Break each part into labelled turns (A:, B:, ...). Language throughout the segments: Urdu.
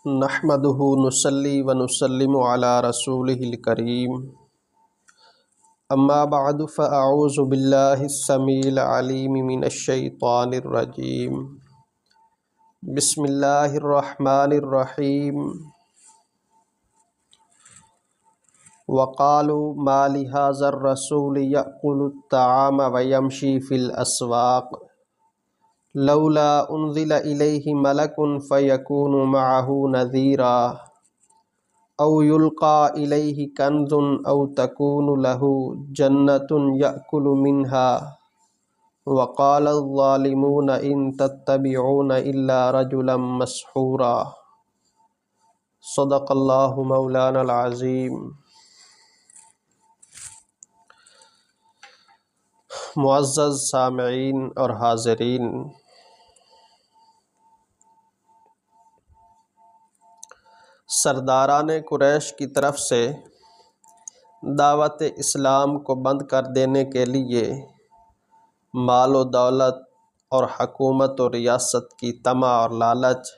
A: نحمدہ نصلی و نسلم علی رسولہ الکریم اما بعد فاعوذ باللہ السمیع العلیم من الشیطان الرجیم بسم اللہ الرحمن الرحیم وقالوا ما لهذا الرسول یأکل الطعام ویمشی فی الاسواق لولا انزل الیہ ملک فیکون معہ نذیرا او یلقى الیہ کنز او تکون لہ جنۃ یأکل منها وقال الظالمون ان تتبعون الا رجلا مسحورا صدق اللہ مولانا العظیم۔ معزز سامعین اور حاضرین، سرداران قریش کی طرف سے دعوت اسلام کو بند کر دینے کے لیے مال و دولت اور حکومت و ریاست کی طمع اور لالچ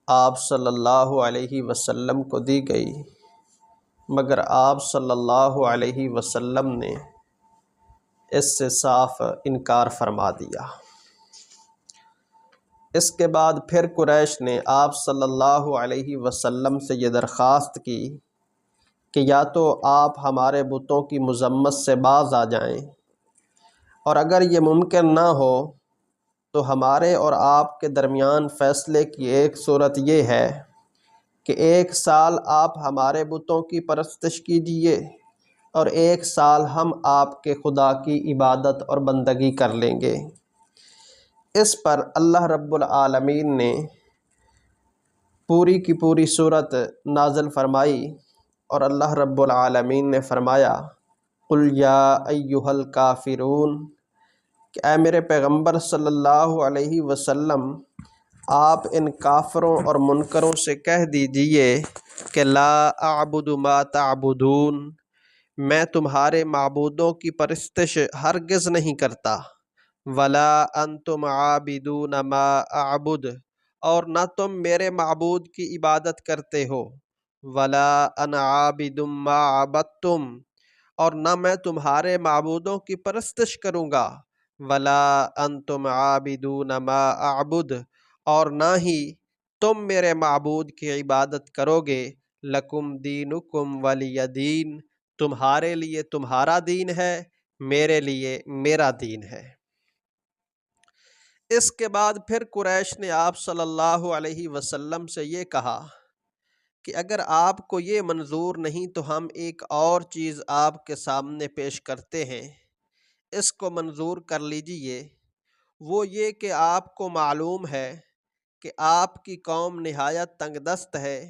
A: آپ صلی اللہ علیہ وسلم کو دی گئی، مگر آپ صلی اللہ علیہ وسلم نے اس سے صاف انکار فرما دیا۔ اس کے بعد پھر قریش نے آپ صلی اللہ علیہ وسلم سے یہ درخواست کی کہ یا تو آپ ہمارے بتوں کی مذمت سے باز آ جائیں، اور اگر یہ ممکن نہ ہو تو ہمارے اور آپ کے درمیان فیصلے کی ایک صورت یہ ہے کہ 1 سال آپ ہمارے بتوں کی پرستش کیجیے اور 1 سال ہم آپ کے خدا کی عبادت اور بندگی کر لیں گے۔ اس پر اللہ رب العالمین نے پوری کی پوری صورت نازل فرمائی، اور اللہ رب العالمین نے فرمایا قل یا ایہا الکافرون، کہ اے میرے پیغمبر صلی اللہ علیہ وسلم، آپ ان کافروں اور منکروں سے کہہ دیجئے کہ لا اعبد ما تعبدون، میں تمہارے معبودوں کی پرستش ہرگز نہیں کرتا، ولا انتم عابدون ما اعبد، اور نہ تم میرے معبود کی عبادت کرتے ہو، ولا انا عابد ما عبدتم، اور نہ میں تمہارے معبودوں کی پرستش کروں گا، ولا انتم عابدون ما اعبد، اور نہ ہی تم میرے معبود کی عبادت کرو گے، لکم دینکم ولی دین، تمہارے لیے تمہارا دین ہے، میرے لیے میرا دین ہے۔ اس کے بعد پھر قریش نے آپ صلی اللہ علیہ وسلم سے یہ کہا کہ اگر آپ کو یہ منظور نہیں تو ہم ایک اور چیز آپ کے سامنے پیش کرتے ہیں، اس کو منظور کر لیجئے۔ وہ یہ کہ آپ کو معلوم ہے کہ آپ کی قوم نہایت تنگ دست ہے،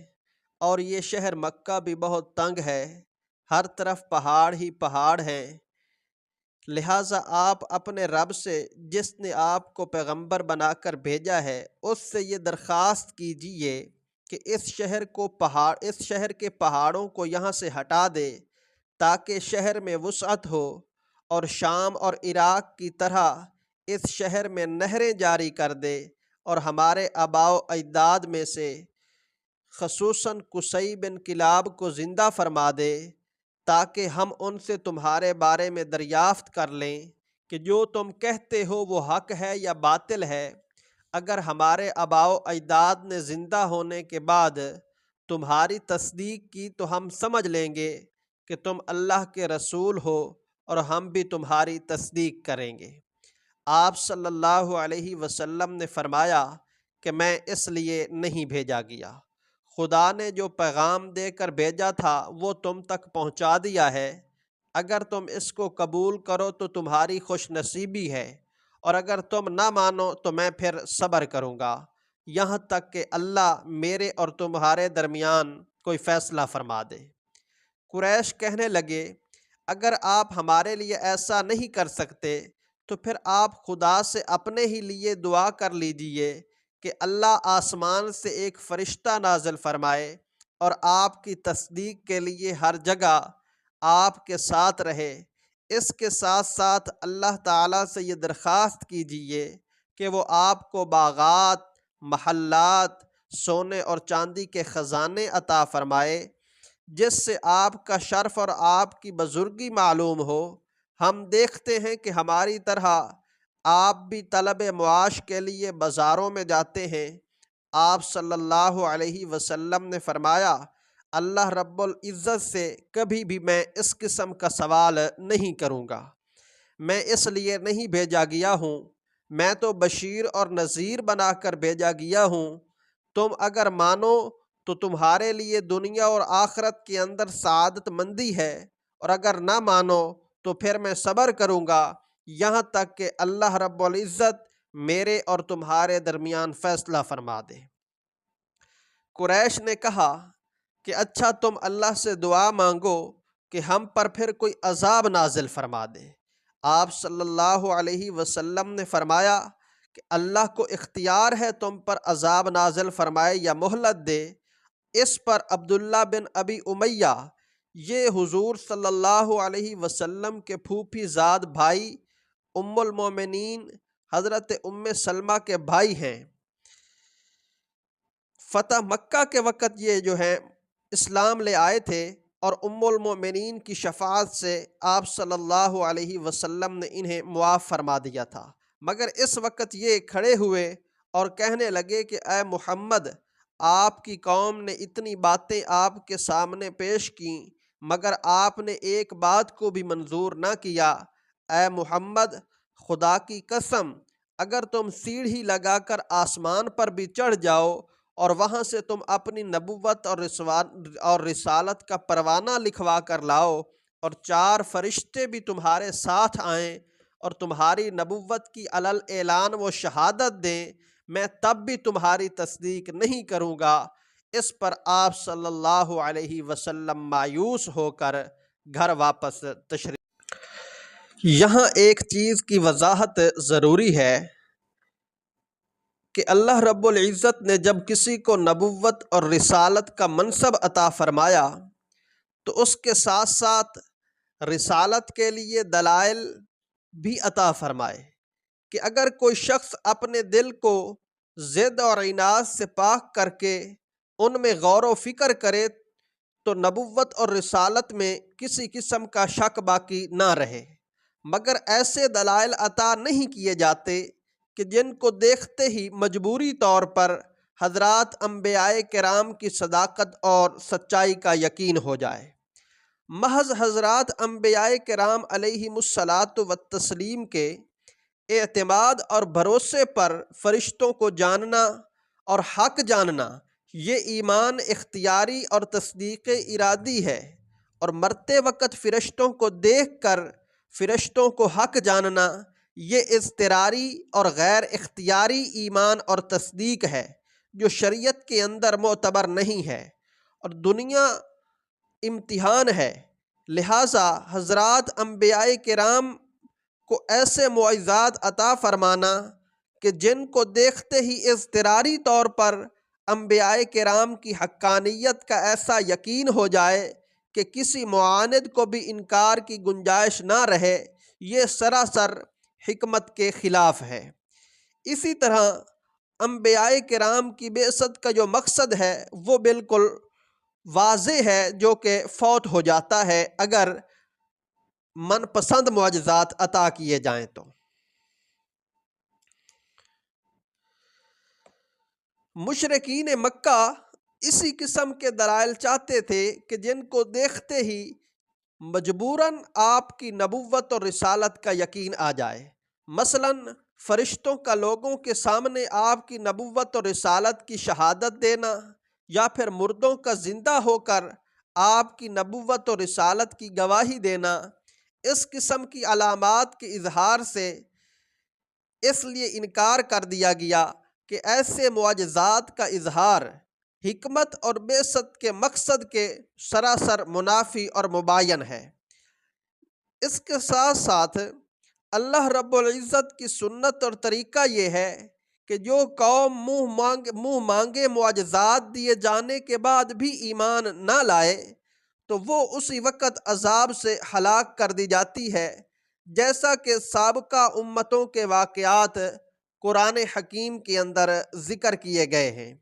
A: اور یہ شہر مکہ بھی بہت تنگ ہے، ہر طرف پہاڑ ہی پہاڑ ہیں، لہٰذا آپ اپنے رب سے جس نے آپ کو پیغمبر بنا کر بھیجا ہے اس سے یہ درخواست کیجئے کہ اس شہر کے پہاڑوں کو یہاں سے ہٹا دے، تاکہ شہر میں وسعت ہو، اور شام اور عراق کی طرح اس شہر میں نہریں جاری کر دے، اور ہمارے آباء و اجداد میں سے خصوصاً قصی بن کلاب کو زندہ فرما دے، تاکہ ہم ان سے تمہارے بارے میں دریافت کر لیں کہ جو تم کہتے ہو وہ حق ہے یا باطل ہے۔ اگر ہمارے آباء و اجداد نے زندہ ہونے کے بعد تمہاری تصدیق کی تو ہم سمجھ لیں گے کہ تم اللہ کے رسول ہو، اور ہم بھی تمہاری تصدیق کریں گے۔ آپ صلی اللہ علیہ وسلم نے فرمایا کہ میں اس لیے نہیں بھیجا گیا، خدا نے جو پیغام دے کر بھیجا تھا وہ تم تک پہنچا دیا ہے، اگر تم اس کو قبول کرو تو تمہاری خوش نصیبی ہے، اور اگر تم نہ مانو تو میں پھر صبر کروں گا، یہاں تک کہ اللہ میرے اور تمہارے درمیان کوئی فیصلہ فرما دے۔ قریش کہنے لگے اگر آپ ہمارے لیے ایسا نہیں کر سکتے تو پھر آپ خدا سے اپنے ہی لیے دعا کر لیجئے کہ اللہ آسمان سے ایک فرشتہ نازل فرمائے اور آپ کی تصدیق کے لیے ہر جگہ آپ کے ساتھ رہے۔ اس کے ساتھ ساتھ اللہ تعالیٰ سے یہ درخواست کیجئے کہ وہ آپ کو باغات، محلات، سونے اور چاندی کے خزانے عطا فرمائے جس سے آپ کا شرف اور آپ کی بزرگی معلوم ہو۔ ہم دیکھتے ہیں کہ ہماری طرح آپ بھی طلب معاش کے لیے بازاروں میں جاتے ہیں۔ آپ صلی اللہ علیہ وسلم نے فرمایا، اللہ رب العزت سے کبھی بھی میں اس قسم کا سوال نہیں کروں گا، میں اس لیے نہیں بھیجا گیا ہوں، میں تو بشیر اور نذیر بنا کر بھیجا گیا ہوں۔ تم اگر مانو تو تمہارے لیے دنیا اور آخرت کے اندر سعادت مندی ہے، اور اگر نہ مانو تو پھر میں صبر کروں گا یہاں تک کہ اللہ رب العزت میرے اور تمہارے درمیان فیصلہ فرما دے۔ قریش نے کہا کہ اچھا تم اللہ سے دعا مانگو کہ ہم پر پھر کوئی عذاب نازل فرما دے۔ آپ صلی اللہ علیہ وسلم نے فرمایا کہ اللہ کو اختیار ہے تم پر عذاب نازل فرمائے یا مہلت دے۔ اس پر عبداللہ بن ابی امیہ، یہ حضور صلی اللہ علیہ وسلم کے پھوپھی زاد بھائی ام المومنین حضرت ام سلمہ کے بھائی ہیں، فتح مکہ کے وقت یہ جو ہے اسلام لے آئے تھے، اور ام المومنین کی شفاعت سے آپ صلی اللہ علیہ وسلم نے انہیں معاف فرما دیا تھا۔ مگر اس وقت یہ کھڑے ہوئے اور کہنے لگے کہ اے محمد، آپ کی قوم نے اتنی باتیں آپ کے سامنے پیش کیں مگر آپ نے ایک بات کو بھی منظور نہ کیا۔ اے محمد، خدا کی قسم، اگر تم سیڑھی لگا کر آسمان پر بھی چڑھ جاؤ اور وہاں سے تم اپنی نبوت اور رسالت کا پروانہ لکھوا کر لاؤ، اور 4 فرشتے بھی تمہارے ساتھ آئیں اور تمہاری نبوت کی علل اعلان و شہادت دیں، میں تب بھی تمہاری تصدیق نہیں کروں گا۔ اس پر آپ صلی اللہ علیہ وسلم مایوس ہو کر گھر واپس تشریف۔ یہاں ایک چیز کی وضاحت ضروری ہے کہ اللہ رب العزت نے جب کسی کو نبوت اور رسالت کا منصب عطا فرمایا تو اس کے ساتھ ساتھ رسالت کے لیے دلائل بھی عطا فرمائے کہ اگر کوئی شخص اپنے دل کو ضد اور عناد سے پاک کر کے ان میں غور و فکر کرے تو نبوت اور رسالت میں کسی قسم کا شک باقی نہ رہے۔ مگر ایسے دلائل عطا نہیں کیے جاتے کہ جن کو دیکھتے ہی مجبوری طور پر حضرات انبیاء کرام کی صداقت اور سچائی کا یقین ہو جائے۔ محض حضرات انبیاء کرام علیہم الصلاۃ والتسلیم کے اعتماد اور بھروسے پر فرشتوں کو جاننا اور حق جاننا، یہ ایمان اختیاری اور تصدیق ارادی ہے، اور مرتے وقت فرشتوں کو دیکھ کر فرشتوں کو حق جاننا، یہ اضطراری اور غیر اختیاری ایمان اور تصدیق ہے جو شریعت کے اندر معتبر نہیں ہے، اور دنیا امتحان ہے، لہٰذا حضرات انبیاء کرام کو ایسے معجزات عطا فرمانا کہ جن کو دیکھتے ہی اضطراری طور پر انبیاء کرام کی حقانیت کا ایسا یقین ہو جائے کہ کسی معاند کو بھی انکار کی گنجائش نہ رہے، یہ سراسر حکمت کے خلاف ہے۔ اسی طرح انبیاء کرام کی بعثت کا جو مقصد ہے وہ بالکل واضح ہے، جو کہ فوت ہو جاتا ہے اگر من پسند معجزات عطا کیے جائیں تو۔ مشرکین مکہ اسی قسم کے دلائل چاہتے تھے کہ جن کو دیکھتے ہی مجبوراً آپ کی نبوت اور رسالت کا یقین آ جائے۔ مثلاً فرشتوں کا لوگوں کے سامنے آپ کی نبوت اور رسالت کی شہادت دینا، یا پھر مردوں کا زندہ ہو کر آپ کی نبوت اور رسالت کی گواہی دینا، اس قسم کی علامات کے اظہار سے اس لیے انکار کر دیا گیا کہ ایسے معجزات کا اظہار حکمت اور بعثت کے مقصد کے سراسر منافی اور مباین ہے۔ اس کے ساتھ ساتھ اللہ رب العزت کی سنت اور طریقہ یہ ہے کہ جو قوم منہ مانگے معجزات دیے جانے کے بعد بھی ایمان نہ لائے تو وہ اسی وقت عذاب سے ہلاک کر دی جاتی ہے، جیسا کہ سابقہ امتوں کے واقعات قرآن حکیم کے اندر ذکر کیے گئے ہیں۔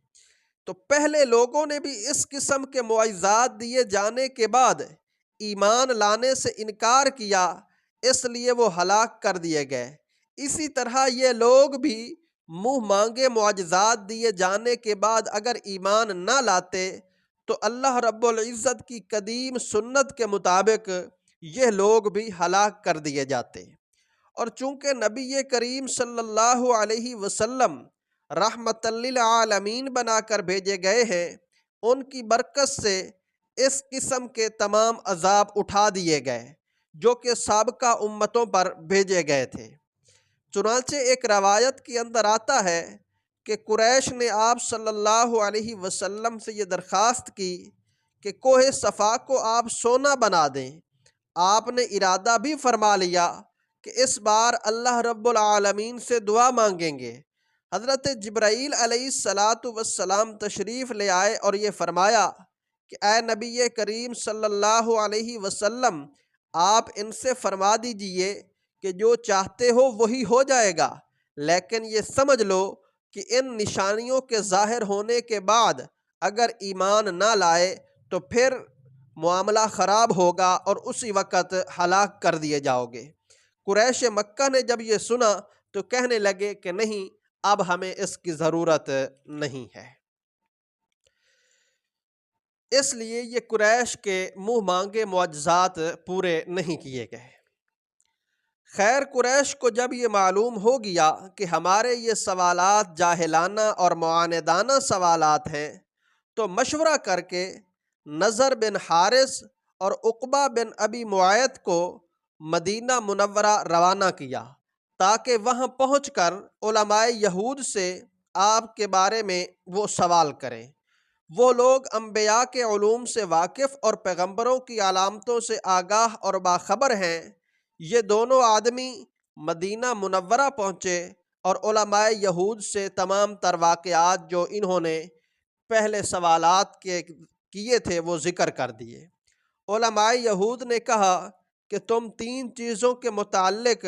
A: تو پہلے لوگوں نے بھی اس قسم کے معجزات دیے جانے کے بعد ایمان لانے سے انکار کیا، اس لیے وہ ہلاک کر دیے گئے۔ اسی طرح یہ لوگ بھی منہ مانگے معجزات دیے جانے کے بعد اگر ایمان نہ لاتے تو اللہ رب العزت کی قدیم سنت کے مطابق یہ لوگ بھی ہلاک کر دیے جاتے۔ اور چونکہ نبی کریم صلی اللہ علیہ وسلم رحمت للعالمین بنا کر بھیجے گئے ہیں، ان کی برکت سے اس قسم کے تمام عذاب اٹھا دیے گئے جو کہ سابقہ امتوں پر بھیجے گئے تھے۔ چنانچہ ایک روایت کے اندر آتا ہے کہ قریش نے آپ صلی اللہ علیہ وسلم سے یہ درخواست کی کہ کوہ صفا کو آپ سونا بنا دیں۔ آپ نے ارادہ بھی فرما لیا کہ اس بار اللہ رب العالمین سے دعا مانگیں گے۔ حضرت جبرائیل علیہ السلام تشریف لے آئے اور یہ فرمایا کہ اے نبی کریم صلی اللہ علیہ وسلم، آپ ان سے فرما دیجئے کہ جو چاہتے ہو وہی ہو جائے گا، لیکن یہ سمجھ لو کہ ان نشانیوں کے ظاہر ہونے کے بعد اگر ایمان نہ لائے تو پھر معاملہ خراب ہوگا اور اسی وقت ہلاک کر دیے جاؤ گے۔ قریش مکہ نے جب یہ سنا تو کہنے لگے کہ نہیں، اب ہمیں اس کی ضرورت نہیں ہے۔ اس لیے یہ قریش کے منہ مانگے معجزات پورے نہیں کیے گئے۔ خیر، قریش کو جب یہ معلوم ہو گیا کہ ہمارے یہ سوالات جاہلانہ اور معاندانہ سوالات ہیں تو مشورہ کر کے نضر بن حارث اور عقبہ بن ابی معیط کو مدینہ منورہ روانہ کیا تاکہ وہاں پہنچ کر علماء یہود سے آپ کے بارے میں وہ سوال کریں۔ وہ لوگ انبیاء کے علوم سے واقف اور پیغمبروں کی علامتوں سے آگاہ اور باخبر ہیں۔ یہ دونوں آدمی مدینہ منورہ پہنچے اور علماء یہود سے تمام تر واقعات جو انہوں نے پہلے سوالات کیے تھے وہ ذکر کر دیے۔ علماء یہود نے کہا کہ تم 3 چیزوں کے متعلق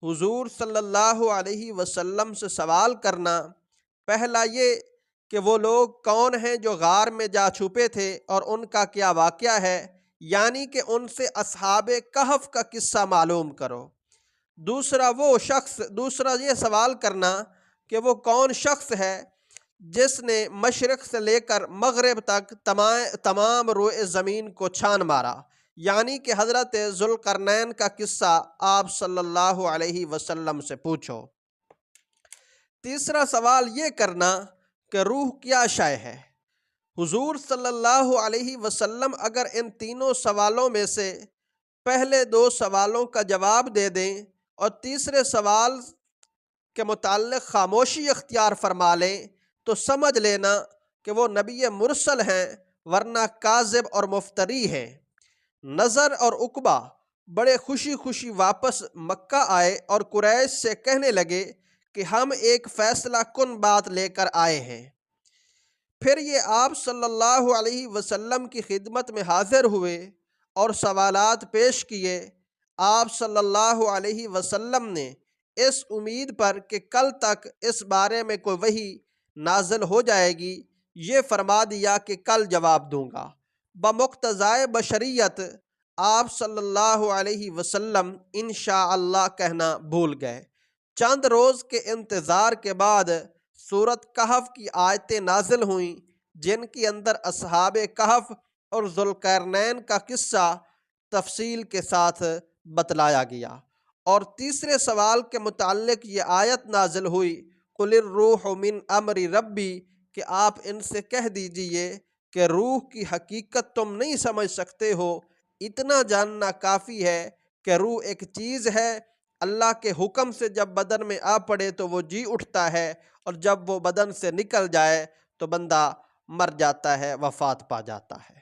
A: حضور صلی اللہ علیہ وسلم سے سوال کرنا۔ پہلا یہ کہ وہ لوگ کون ہیں جو غار میں جا چھپے تھے اور ان کا کیا واقعہ ہے، یعنی کہ ان سے اصحاب کہف کا قصہ معلوم کرو۔ دوسرا یہ سوال کرنا کہ وہ کون شخص ہے جس نے مشرق سے لے کر مغرب تک تمام روئے زمین کو چھان مارا، یعنی کہ حضرت ذوالقرنین کا قصہ آپ صلی اللہ علیہ وسلم سے پوچھو۔ تیسرا سوال یہ کرنا کہ روح کیا شے ہے۔ حضور صلی اللہ علیہ وسلم اگر ان تینوں سوالوں میں سے پہلے 2 سوالوں کا جواب دے دیں اور تیسرے سوال کے متعلق خاموشی اختیار فرما لیں تو سمجھ لینا کہ وہ نبی مرسل ہیں، ورنہ کاذب اور مفتری ہیں۔ نضر اور عقبہ بڑے خوشی خوشی واپس مکہ آئے اور قریش سے کہنے لگے کہ ہم ایک فیصلہ کن بات لے کر آئے ہیں۔ پھر یہ آپ صلی اللہ علیہ وسلم کی خدمت میں حاضر ہوئے اور سوالات پیش کیے۔ آپ صلی اللہ علیہ وسلم نے اس امید پر کہ کل تک اس بارے میں کوئی وحی نازل ہو جائے گی یہ فرما دیا کہ کل جواب دوں گا۔ بمقتضائے بشریت آپ صلی اللہ علیہ وسلم انشاءاللہ کہنا بھول گئے۔ چند روز کے انتظار کے بعد سورۃ کہف کی آیتیں نازل ہوئیں جن کے اندر اصحاب کہف اور ذوالقرنین کا قصہ تفصیل کے ساتھ بتلایا گیا۔ اور تیسرے سوال کے متعلق یہ آیت نازل ہوئی، قل الروح من امر ربی، کہ آپ ان سے کہہ دیجئے کہ روح کی حقیقت تم نہیں سمجھ سکتے ہو، اتنا جاننا کافی ہے کہ روح ایک چیز ہے، اللہ کے حکم سے جب بدن میں آ پڑے تو وہ جی اٹھتا ہے، اور جب وہ بدن سے نکل جائے تو بندہ مر جاتا ہے، وفات پا جاتا ہے۔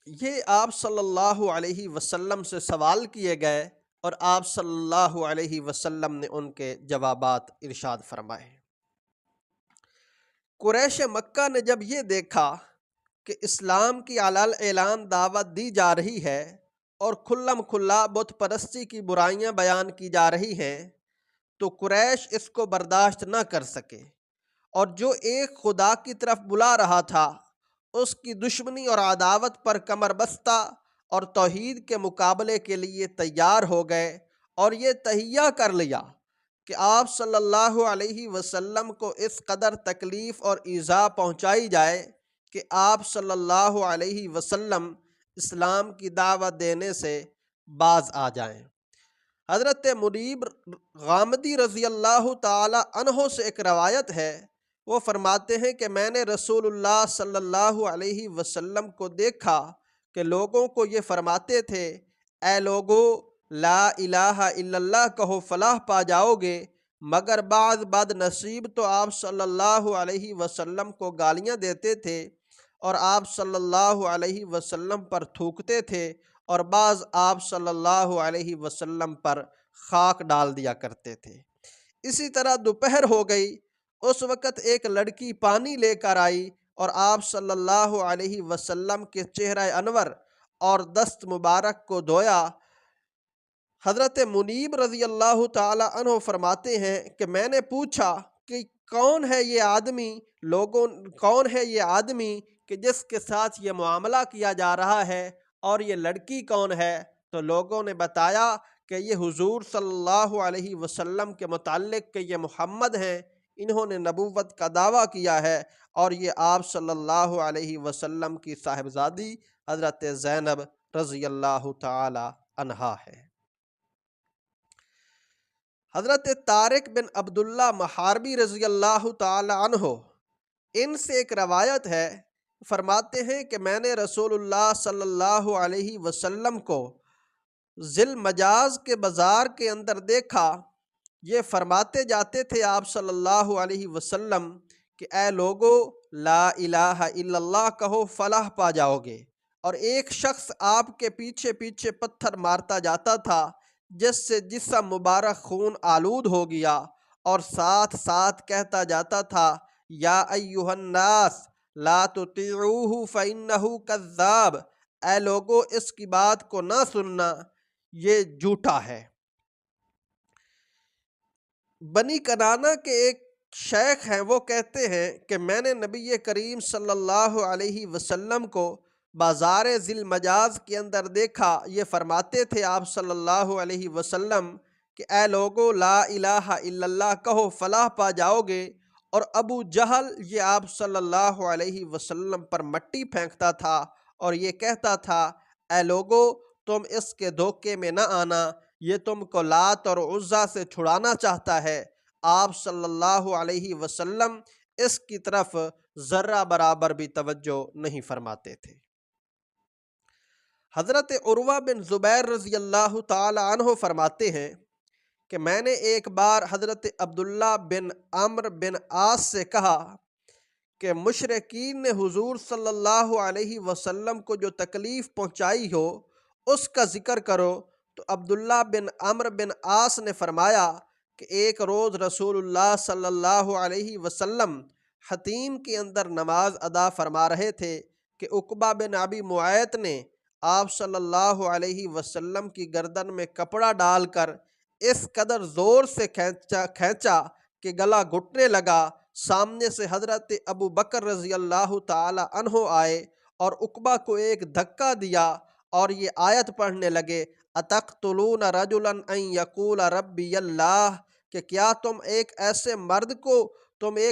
A: یہ آپ صلی اللہ علیہ وسلم سے سوال کیے گئے اور آپ صلی اللہ علیہ وسلم نے ان کے جوابات ارشاد فرمائے۔ قریش مکہ نے جب یہ دیکھا کہ اسلام کی علی اعلان دعوت دی جا رہی ہے اور کھلم کھلا بت پرستی کی برائیاں بیان کی جا رہی ہیں تو قریش اس کو برداشت نہ کر سکے، اور جو ایک خدا کی طرف بلا رہا تھا اس کی دشمنی اور عداوت پر کمر بستہ اور توحید کے مقابلے کے لیے تیار ہو گئے، اور یہ تہیہ کر لیا کہ آپ صلی اللہ علیہ وسلم کو اس قدر تکلیف اور ایذا پہنچائی جائے کہ آپ صلی اللہ علیہ وسلم اسلام کی دعوت دینے سے باز آ جائیں۔ حضرت منیب غامدی رضی اللہ تعالی عنہ سے ایک روایت ہے، وہ فرماتے ہیں کہ میں نے رسول اللہ صلی اللہ علیہ وسلم کو دیکھا کہ لوگوں کو یہ فرماتے تھے، اے لوگو لا الہ الا اللہ کہو فلاح پا جاؤ گے، مگر بعض بد نصیب تو آپ صلی اللہ علیہ وسلم کو گالیاں دیتے تھے اور آپ صلی اللہ علیہ وسلم پر تھوکتے تھے، اور بعض آپ صلی اللہ علیہ وسلم پر خاک ڈال دیا کرتے تھے۔ اسی طرح دوپہر ہو گئی، اس وقت ایک لڑکی پانی لے کر آئی اور آپ صلی اللہ علیہ وسلم کے چہرہ انور اور دست مبارک کو دھویا۔ حضرت منیب رضی اللہ تعالی عنہ فرماتے ہیں کہ میں نے پوچھا کہ کون ہے یہ آدمی کہ جس کے ساتھ یہ معاملہ کیا جا رہا ہے، اور یہ لڑکی کون ہے؟ تو لوگوں نے بتایا کہ یہ حضور صلی اللہ علیہ وسلم کے متعلق کہ یہ محمد ہیں، انہوں نے نبوت کا دعویٰ کیا ہے، اور یہ آپ صلی اللہ علیہ وسلم کی صاحبزادی حضرت زینب رضی اللہ تعالی عنہا ہے۔ حضرت طارق بن عبداللہ محاربی رضی اللہ تعالی عنہ، ان سے ایک روایت ہے، فرماتے ہیں کہ میں نے رسول اللہ صلی اللہ علیہ وسلم کو ذی المجاز کے بازار کے اندر دیکھا، یہ فرماتے جاتے تھے آپ صلی اللہ علیہ وسلم کہ اے لوگو لا الہ الا اللہ کہو فلاح پا جاؤ گے، اور ایک شخص آپ کے پیچھے پیچھے پتھر مارتا جاتا تھا جس سے جسم مبارک خون آلود ہو گیا، اور ساتھ ساتھ کہتا جاتا تھا یا ایھا الناس لا تطیعوہ فإنہ کذاب، اے لوگو اس کی بات کو نہ سننا، یہ جھوٹا ہے۔ بنی کنانہ کے ایک شیخ ہیں، وہ کہتے ہیں کہ میں نے نبی کریم صلی اللہ علیہ وسلم کو بازار ذی المجاز کے اندر دیکھا، یہ فرماتے تھے آپ صلی اللہ علیہ وسلم کہ اے لوگو لا الہ الا اللہ کہو فلاح پا جاؤ گے، اور ابو جہل یہ آپ صلی اللہ علیہ وسلم پر مٹی پھینکتا تھا اور یہ کہتا تھا اے لوگو تم اس کے دھوکے میں نہ آنا، یہ تم کو لات اور عزا سے چھڑانا چاہتا ہے۔ آپ صلی اللہ علیہ وسلم اس کی طرف ذرہ برابر بھی توجہ نہیں فرماتے تھے۔ حضرت عروہ بن زبیر رضی اللہ تعالی عنہ فرماتے ہیں کہ میں نے ایک بار حضرت عبداللہ بن عمرو بن عاص سے کہا کہ مشرکین نے حضور صلی اللہ علیہ وسلم کو جو تکلیف پہنچائی ہو اس کا ذکر کرو، تو عبداللہ بن عمرو بن عاص نے فرمایا کہ ایک روز رسول اللہ صلی اللہ علیہ وسلم حتیم کے اندر نماز ادا فرما رہے تھے کہ عقبہ بن ابی معیط نے آپ صلی اللہ علیہ وسلم کی گردن میں کپڑا ڈال کر اس قدر زور سے کھینچا کہ گلا گھٹنے لگا۔ سامنے سے حضرت ابو بکر رضی اللہ تعالی عنہ آئے اور عقبہ کو ایک دھکا دیا اور یہ آیت پڑھنے لگے اتقتلون رجلا ان یقول ربی اللہ، کہ کیا تم ایک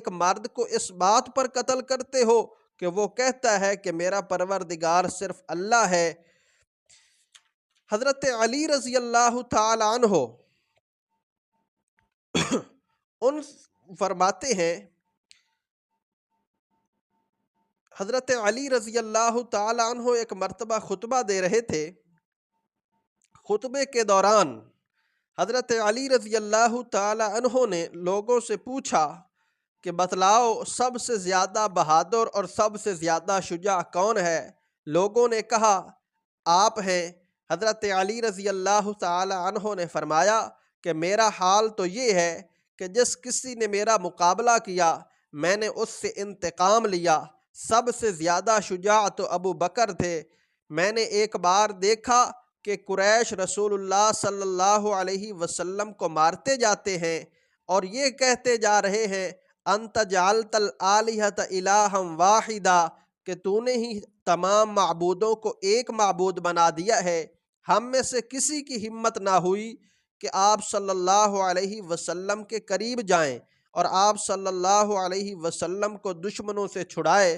A: مرد کو اس بات پر قتل کرتے ہو کہ وہ کہتا ہے کہ میرا پروردگار صرف اللہ ہے۔ حضرت علی رضی اللہ تعالی عنہ ان فرماتے ہیں حضرت علی رضی اللہ تعالی عنہ ایک مرتبہ خطبہ دے رہے تھے، خطبے کے دوران حضرت علی رضی اللہ تعالی عنہ نے لوگوں سے پوچھا کہ بتلاؤ سب سے زیادہ بہادر اور سب سے زیادہ شجاع کون ہے؟ لوگوں نے کہا آپ ہیں۔ حضرت علی رضی اللہ تعالی عنہ نے فرمایا کہ میرا حال تو یہ ہے کہ جس کسی نے میرا مقابلہ کیا میں نے اس سے انتقام لیا، سب سے زیادہ شجاع تو ابو بکر تھے۔ میں نے ایک بار دیکھا کہ قریش رسول اللہ صلی اللہ علیہ وسلم کو مارتے جاتے ہیں اور یہ کہتے جا رہے ہیں انت جعلت الآلہۃ الہا واحدا، کہ تو نے ہی تمام معبودوں کو ایک معبود بنا دیا ہے، ہم میں سے کسی کی ہمت نہ ہوئی کہ آپ صلی اللہ علیہ وسلم کے قریب جائیں اور آپ صلی اللہ علیہ وسلم کو دشمنوں سے چھڑائے۔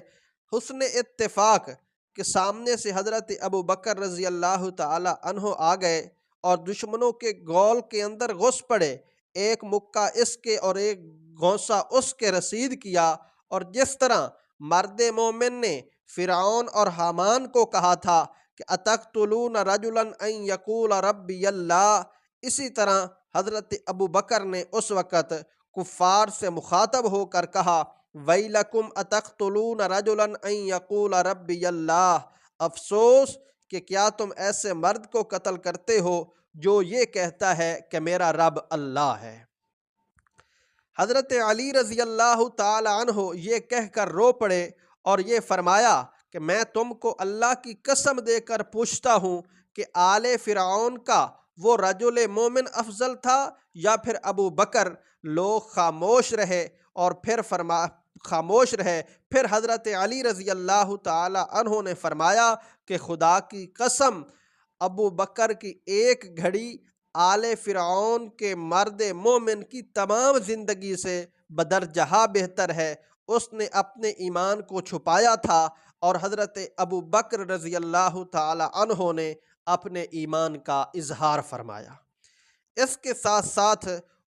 A: حسن اتفاق کہ سامنے سے حضرت ابو بکر رضی اللہ تعالی عنہ آ گئے اور دشمنوں کے گول کے اندر گھس پڑے، ایک مکہ اس کے اور ایک گھونسا اس کے رسید کیا، اور جس طرح مرد مومن نے فرعون اور حامان کو کہا تھا کہ اتقتلون رجلا ان یقول ربی اللہ، اسی طرح حضرت ابو بکر نے اس وقت کفار سے مخاطب ہو کر کہا ویلکم اتقتلون رجلا ان یقول ربی اللہ، افسوس کہ کیا تم ایسے مرد کو قتل کرتے ہو جو یہ کہتا ہے کہ میرا رب اللہ ہے۔ حضرت علی رضی اللہ تعالی عنہ یہ کہہ کر رو پڑے اور یہ فرمایا کہ میں تم کو اللہ کی قسم دے کر پوچھتا ہوں کہ آل فرعون کا وہ رجل مومن افضل تھا یا پھر ابو بکر؟ لوگ خاموش رہے اور پھر حضرت علی رضی اللہ تعالی عنہ نے فرمایا کہ خدا کی قسم، ابو بکر کی ایک گھڑی آل فرعون کے مرد مومن کی تمام زندگی سے بدرجہ بہتر ہے، اس نے اپنے ایمان کو چھپایا تھا اور حضرت ابو بکر رضی اللہ تعالی عنہ نے اپنے ایمان کا اظہار فرمایا۔ اس کے ساتھ ساتھ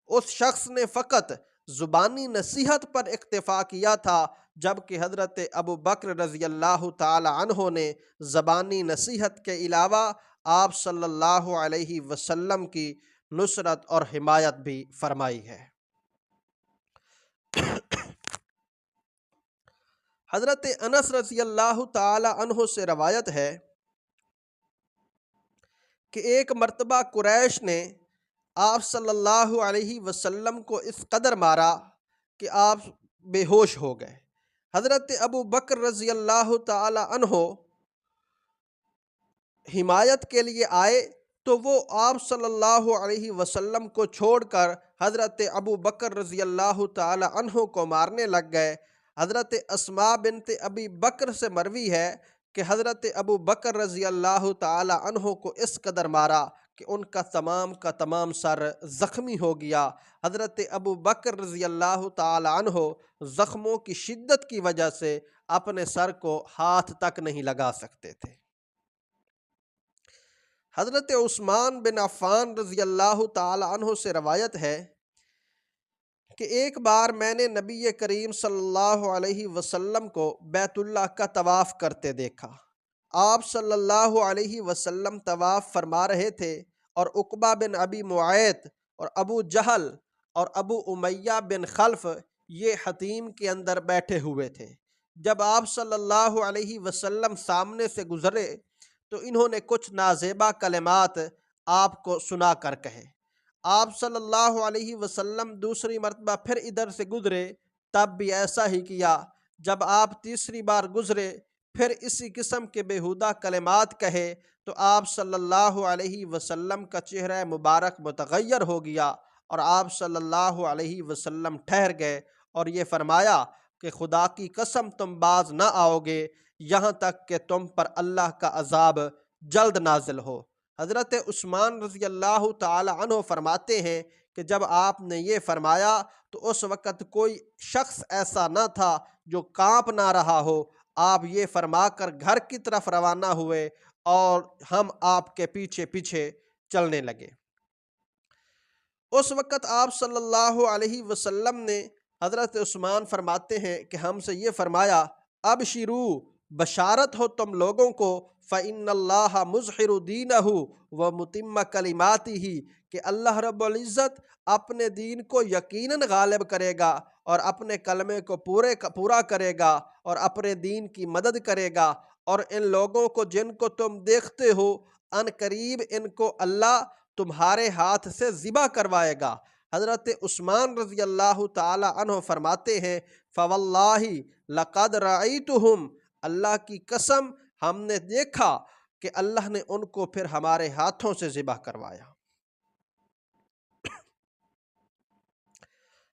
A: اس شخص نے فقط زبانی نصیحت پر اکتفا کیا تھا، جبکہ حضرت ابو بکر رضی اللہ تعالی عنہ نے زبانی نصیحت کے علاوہ آپ صلی اللہ علیہ وسلم کی نصرت اور حمایت بھی فرمائی ہے۔ حضرت انس رضی اللہ تعالی عنہ سے روایت ہے کہ ایک مرتبہ قریش نے آپ صلی اللہ علیہ وسلم کو اس قدر مارا کہ آپ بے ہوش ہو گئے۔ حضرت ابو بکر رضی اللہ تعالی عنہ حمایت کے لیے آئے تو وہ آپ صلی اللہ علیہ وسلم کو چھوڑ کر حضرت ابو بکر رضی اللہ تعالی عنہ کو مارنے لگ گئے۔ حضرت اسماء بنت ابی بکر سے مروی ہے کہ حضرت ابو بکر رضی اللہ تعالی عنہ کو اس قدر مارا کہ ان کا تمام سر زخمی ہو گیا۔ حضرت ابو بکر رضی اللہ تعالی عنہ زخموں کی شدت کی وجہ سے اپنے سر کو ہاتھ تک نہیں لگا سکتے تھے۔ حضرت عثمان بن عفان رضی اللہ تعالی عنہ سے روایت ہے کہ ایک بار میں نے نبی کریم صلی اللہ علیہ وسلم کو بیت اللہ کا طواف کرتے دیکھا۔ آپ صلی اللہ علیہ وسلم طواف فرما رہے تھے اور عقبہ بن ابی معیط اور ابو جہل اور ابو امیہ بن خلف یہ حتیم کے اندر بیٹھے ہوئے تھے۔ جب آپ صلی اللہ علیہ وسلم سامنے سے گزرے تو انہوں نے کچھ نازیبا کلمات آپ کو سنا کر کہے۔ آپ صلی اللہ علیہ وسلم دوسری مرتبہ پھر ادھر سے گزرے، تب بھی ایسا ہی کیا۔ جب آپ تیسری بار گزرے پھر اسی قسم کے بیہودہ کلمات کہے تو آپ صلی اللہ علیہ وسلم کا چہرہ مبارک متغیر ہو گیا اور آپ صلی اللہ علیہ وسلم ٹھہر گئے اور یہ فرمایا کہ خدا کی قسم تم باز نہ آؤ گے یہاں تک کہ تم پر اللہ کا عذاب جلد نازل ہو۔ حضرت عثمان رضی اللہ تعالی عنہ فرماتے ہیں کہ جب آپ نے یہ فرمایا تو اس وقت کوئی شخص ایسا نہ تھا جو کانپ نہ رہا ہو۔ آپ یہ فرما کر گھر کی طرف روانہ ہوئے اور ہم آپ کے پیچھے پیچھے چلنے لگے۔ اس وقت آپ صلی اللہ علیہ وسلم نے، حضرت عثمان فرماتے ہیں کہ ہم سے یہ فرمایا ابشروا، بشارت ہو تم لوگوں کو، فإن اللہ مظہر دینہ ومتم کلماتہ، کہ اللہ رب العزت اپنے دین کو یقیناً غالب کرے گا اور اپنے کلمے کو پورا کرے گا اور اپنے دین کی مدد کرے گا، اور ان لوگوں کو جن کو تم دیکھتے ہو ان قریب ان کو اللہ تمہارے ہاتھ سے ذبح کروائے گا۔ حضرت عثمان رضی اللہ تعالی عنہ فرماتے ہیں فواللہ لقد رأیتہم، اللہ کی قسم ہم نے دیکھا کہ اللہ نے ان کو پھر ہمارے ہاتھوں سے ذبح کروایا۔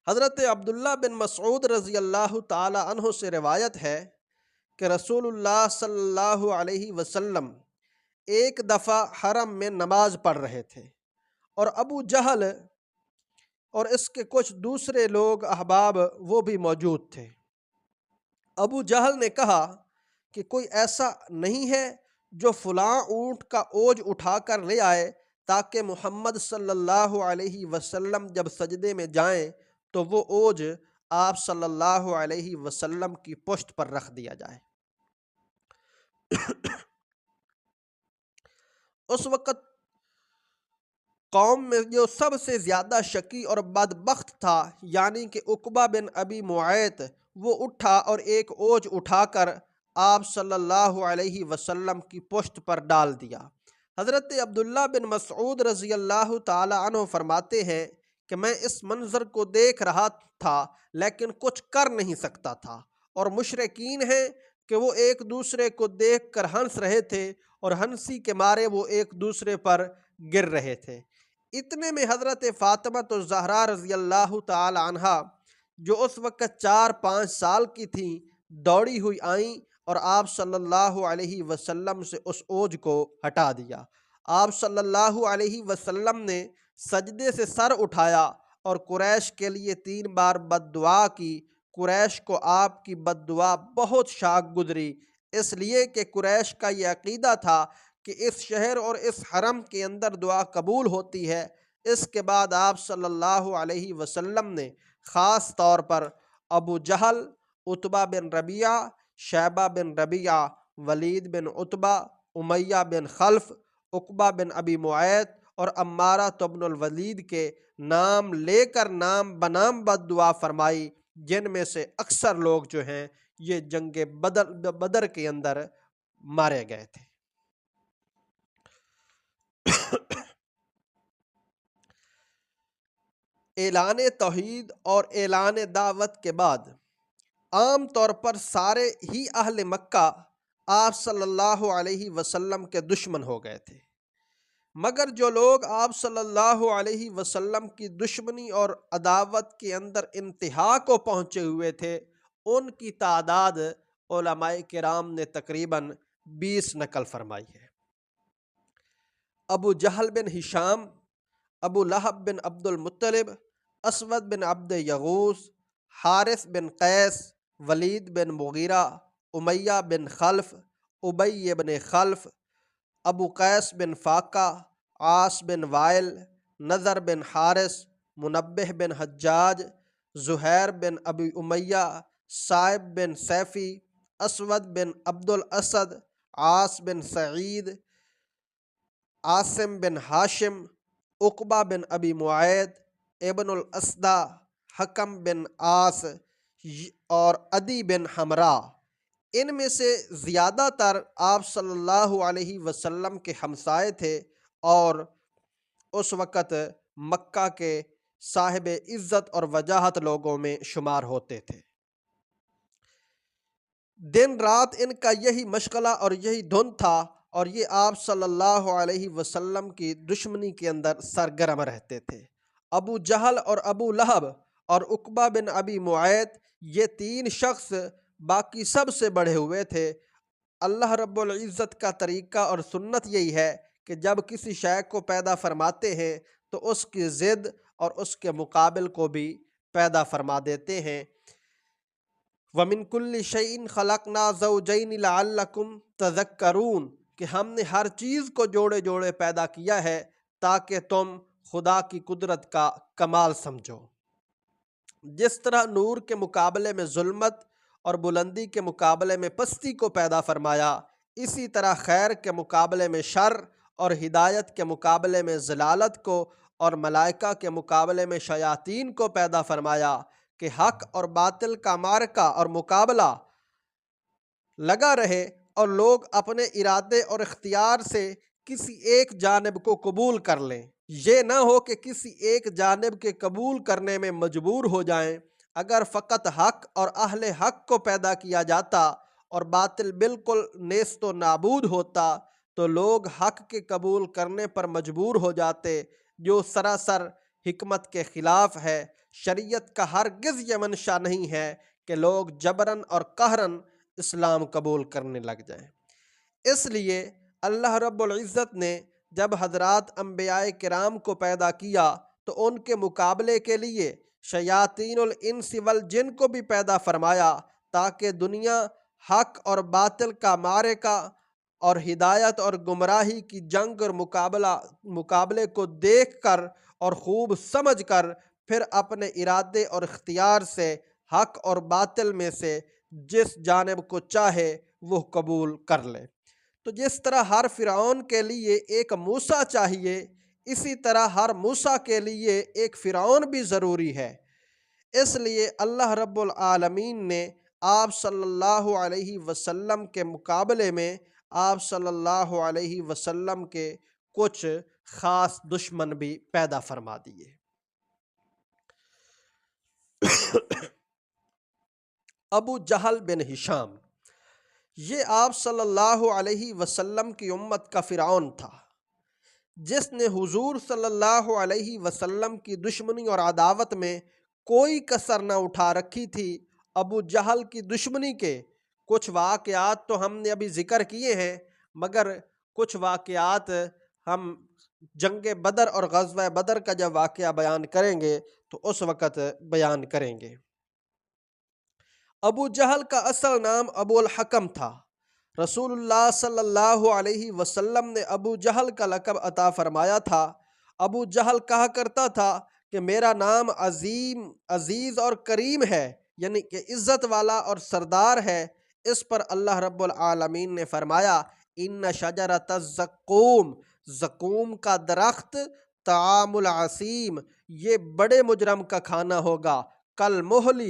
A: حضرت عبداللہ بن مسعود رضی اللہ تعالی عنہ سے روایت ہے کہ رسول اللہ صلی اللہ علیہ وسلم ایک دفعہ حرم میں نماز پڑھ رہے تھے، اور ابو جہل اور اس کے کچھ دوسرے لوگ احباب وہ بھی موجود تھے۔ ابو جہل نے کہا کہ کوئی ایسا نہیں ہے جو فلاں اونٹ کا اوج اٹھا کر لے آئے تاکہ محمد صلی اللہ علیہ وسلم جب سجدے میں جائیں تو وہ اوج آپ صلی اللہ علیہ وسلم کی پشت پر رکھ دیا جائے۔ اس وقت قوم میں جو سب سے زیادہ شقی اور بدبخت تھا، یعنی کہ عقبہ بن ابی معیط، وہ اٹھا اور ایک اوج اٹھا کر آپ صلی اللہ علیہ وسلم کی پشت پر ڈال دیا۔ حضرت عبداللہ بن مسعود رضی اللہ تعالی عنہ فرماتے ہیں کہ میں اس منظر کو دیکھ رہا تھا لیکن کچھ کر نہیں سکتا تھا، اور مشرکین ہیں کہ وہ ایک دوسرے کو دیکھ کر ہنس رہے تھے اور ہنسی کے مارے وہ ایک دوسرے پر گر رہے تھے۔ اتنے میں حضرت فاطمہ الزہرا رضی اللہ تعالی عنہا، جو اس وقت 4-5 سال کی تھیں، دوڑی ہوئی آئیں اور آپ صلی اللہ علیہ وسلم سے اس اوج کو ہٹا دیا۔ آپ صلی اللہ علیہ وسلم نے سجدے سے سر اٹھایا اور قریش کے لیے 3 بار بد دعا کی۔ قریش کو آپ کی بد دعا بہت شاق گزری، اس لیے کہ قریش کا یہ عقیدہ تھا کہ اس شہر اور اس حرم کے اندر دعا قبول ہوتی ہے۔ اس کے بعد آپ صلی اللہ علیہ وسلم نے خاص طور پر ابو جہل، عتبہ بن ربیعہ، شیبہ بن ربیعہ، ولید بن عتبہ، امیہ بن خلف، عقبہ بن ابی معیط اور عمارہ بن الولید کے نام لے کر نام بنام بد دعا فرمائی، جن میں سے اکثر لوگ جو ہیں یہ جنگ بدر کے اندر مارے گئے تھے۔ اعلان توحید اور اعلان دعوت کے بعد عام طور پر سارے ہی اہل مکہ آپ صلی اللہ علیہ وسلم کے دشمن ہو گئے تھے، مگر جو لوگ آپ صلی اللہ علیہ وسلم کی دشمنی اور عداوت کے اندر انتہا کو پہنچے ہوئے تھے، ان کی تعداد علماء کرام نے تقریباً 20 نقل فرمائی ہے۔ ابو جہل بن ہشام، ابو لہب بن عبد المطلب، اسود بن عبد یغوث، حارث بن قیس، ولید بن مغیرہ، امیہ بن خلف، ابی بن خلف، ابو قیس بن فاقہ، عاص بن وائل، نضر بن حارث، منبہ بن حجاج، زہیر بن ابی امیہ، صائب بن سیفی، اسود بن عبد الاسد، عاص بن سعید، عاصم بن ہاشم، عقبہ بن ابی معیط، ابن الاسدہ، حکم بن عاص اور عدی بن حمراء۔ ان میں سے زیادہ تر آپ صلی اللہ علیہ وسلم کے ہمسائے تھے اور اس وقت مکہ کے صاحب عزت اور وجاہت لوگوں میں شمار ہوتے تھے۔ دن رات ان کا یہی مشغلہ اور یہی دھن تھا، اور یہ آپ صلی اللہ علیہ وسلم کی دشمنی کے اندر سرگرم رہتے تھے۔ ابو جہل اور ابو لہب اور عقبہ بن ابی معیط، یہ 3 شخص باقی سب سے بڑھے ہوئے تھے۔ اللہ رب العزت کا طریقہ اور سنت یہی ہے کہ جب کسی شے کو پیدا فرماتے ہیں تو اس کی ضد اور اس کے مقابل کو بھی پیدا فرما دیتے ہیں۔ وَمِن كُلِّ شَيْءٍ خَلَقْنَا زَوْجَيْنِ لَعَلَّكُمْ تَذَكَّرُونَ، کہ ہم نے ہر چیز کو جوڑے جوڑے پیدا کیا ہے تاکہ تم خدا کی قدرت کا کمال سمجھو۔ جس طرح نور کے مقابلے میں ظلمت اور بلندی کے مقابلے میں پستی کو پیدا فرمایا، اسی طرح خیر کے مقابلے میں شر اور ہدایت کے مقابلے میں ضلالت کو اور ملائکہ کے مقابلے میں شیاطین کو پیدا فرمایا، کہ حق اور باطل کا معرکہ اور مقابلہ لگا رہے اور لوگ اپنے ارادے اور اختیار سے کسی ایک جانب کو قبول کر لیں۔ یہ نہ ہو کہ کسی ایک جانب کے قبول کرنے میں مجبور ہو جائیں۔ اگر فقط حق اور اہل حق کو پیدا کیا جاتا اور باطل بالکل نیست و نابود ہوتا تو لوگ حق کے قبول کرنے پر مجبور ہو جاتے، جو سراسر حکمت کے خلاف ہے۔ شریعت کا ہرگز یہ منشا نہیں ہے کہ لوگ جبراً اور قہراً اسلام قبول کرنے لگ جائیں۔ اس لیے اللہ رب العزت نے جب حضرات انبیاء کرام کو پیدا کیا تو ان کے مقابلے کے لیے شیاطین الانس والجن کو بھی پیدا فرمایا، تاکہ دنیا حق اور باطل کا معرکہ اور ہدایت اور گمراہی کی جنگ اور مقابلے کو دیکھ کر اور خوب سمجھ کر پھر اپنے ارادے اور اختیار سے حق اور باطل میں سے جس جانب کو چاہے وہ قبول کر لے۔ تو جس طرح ہر فرعون کے لیے ایک موسیٰ چاہیے، اسی طرح ہر موسیٰ کے لیے ایک فرعون بھی ضروری ہے۔ اس لیے اللہ رب العالمین نے آپ صلی اللہ علیہ وسلم کے مقابلے میں آپ صلی اللہ علیہ وسلم کے کچھ خاص دشمن بھی پیدا فرما دیے۔ ابو جہل بن ہشام، یہ آپ صلی اللہ علیہ وسلم کی امت کا فرعون تھا، جس نے حضور صلی اللہ علیہ وسلم کی دشمنی اور عداوت میں کوئی کسر نہ اٹھا رکھی تھی۔ ابو جہل کی دشمنی کے کچھ واقعات تو ہم نے ابھی ذکر کیے ہیں، مگر کچھ واقعات ہم جنگ بدر اور غزوہ بدر کا جب واقعہ بیان کریں گے تو اس وقت بیان کریں گے۔ ابو جہل کا اصل نام ابو الحکم تھا۔ رسول اللہ صلی اللہ علیہ وسلم نے ابو جہل کا لقب عطا فرمایا تھا۔ ابو جہل کہا کرتا تھا کہ میرا نام عظیم، عزیز اور کریم ہے، یعنی کہ عزت والا اور سردار ہے۔ اس پر اللہ رب العالمین نے فرمایا ان شجرۃ الزقوم، زقوم کا درخت، طعام العصیم، یہ بڑے مجرم کا کھانا ہوگا، کالمہل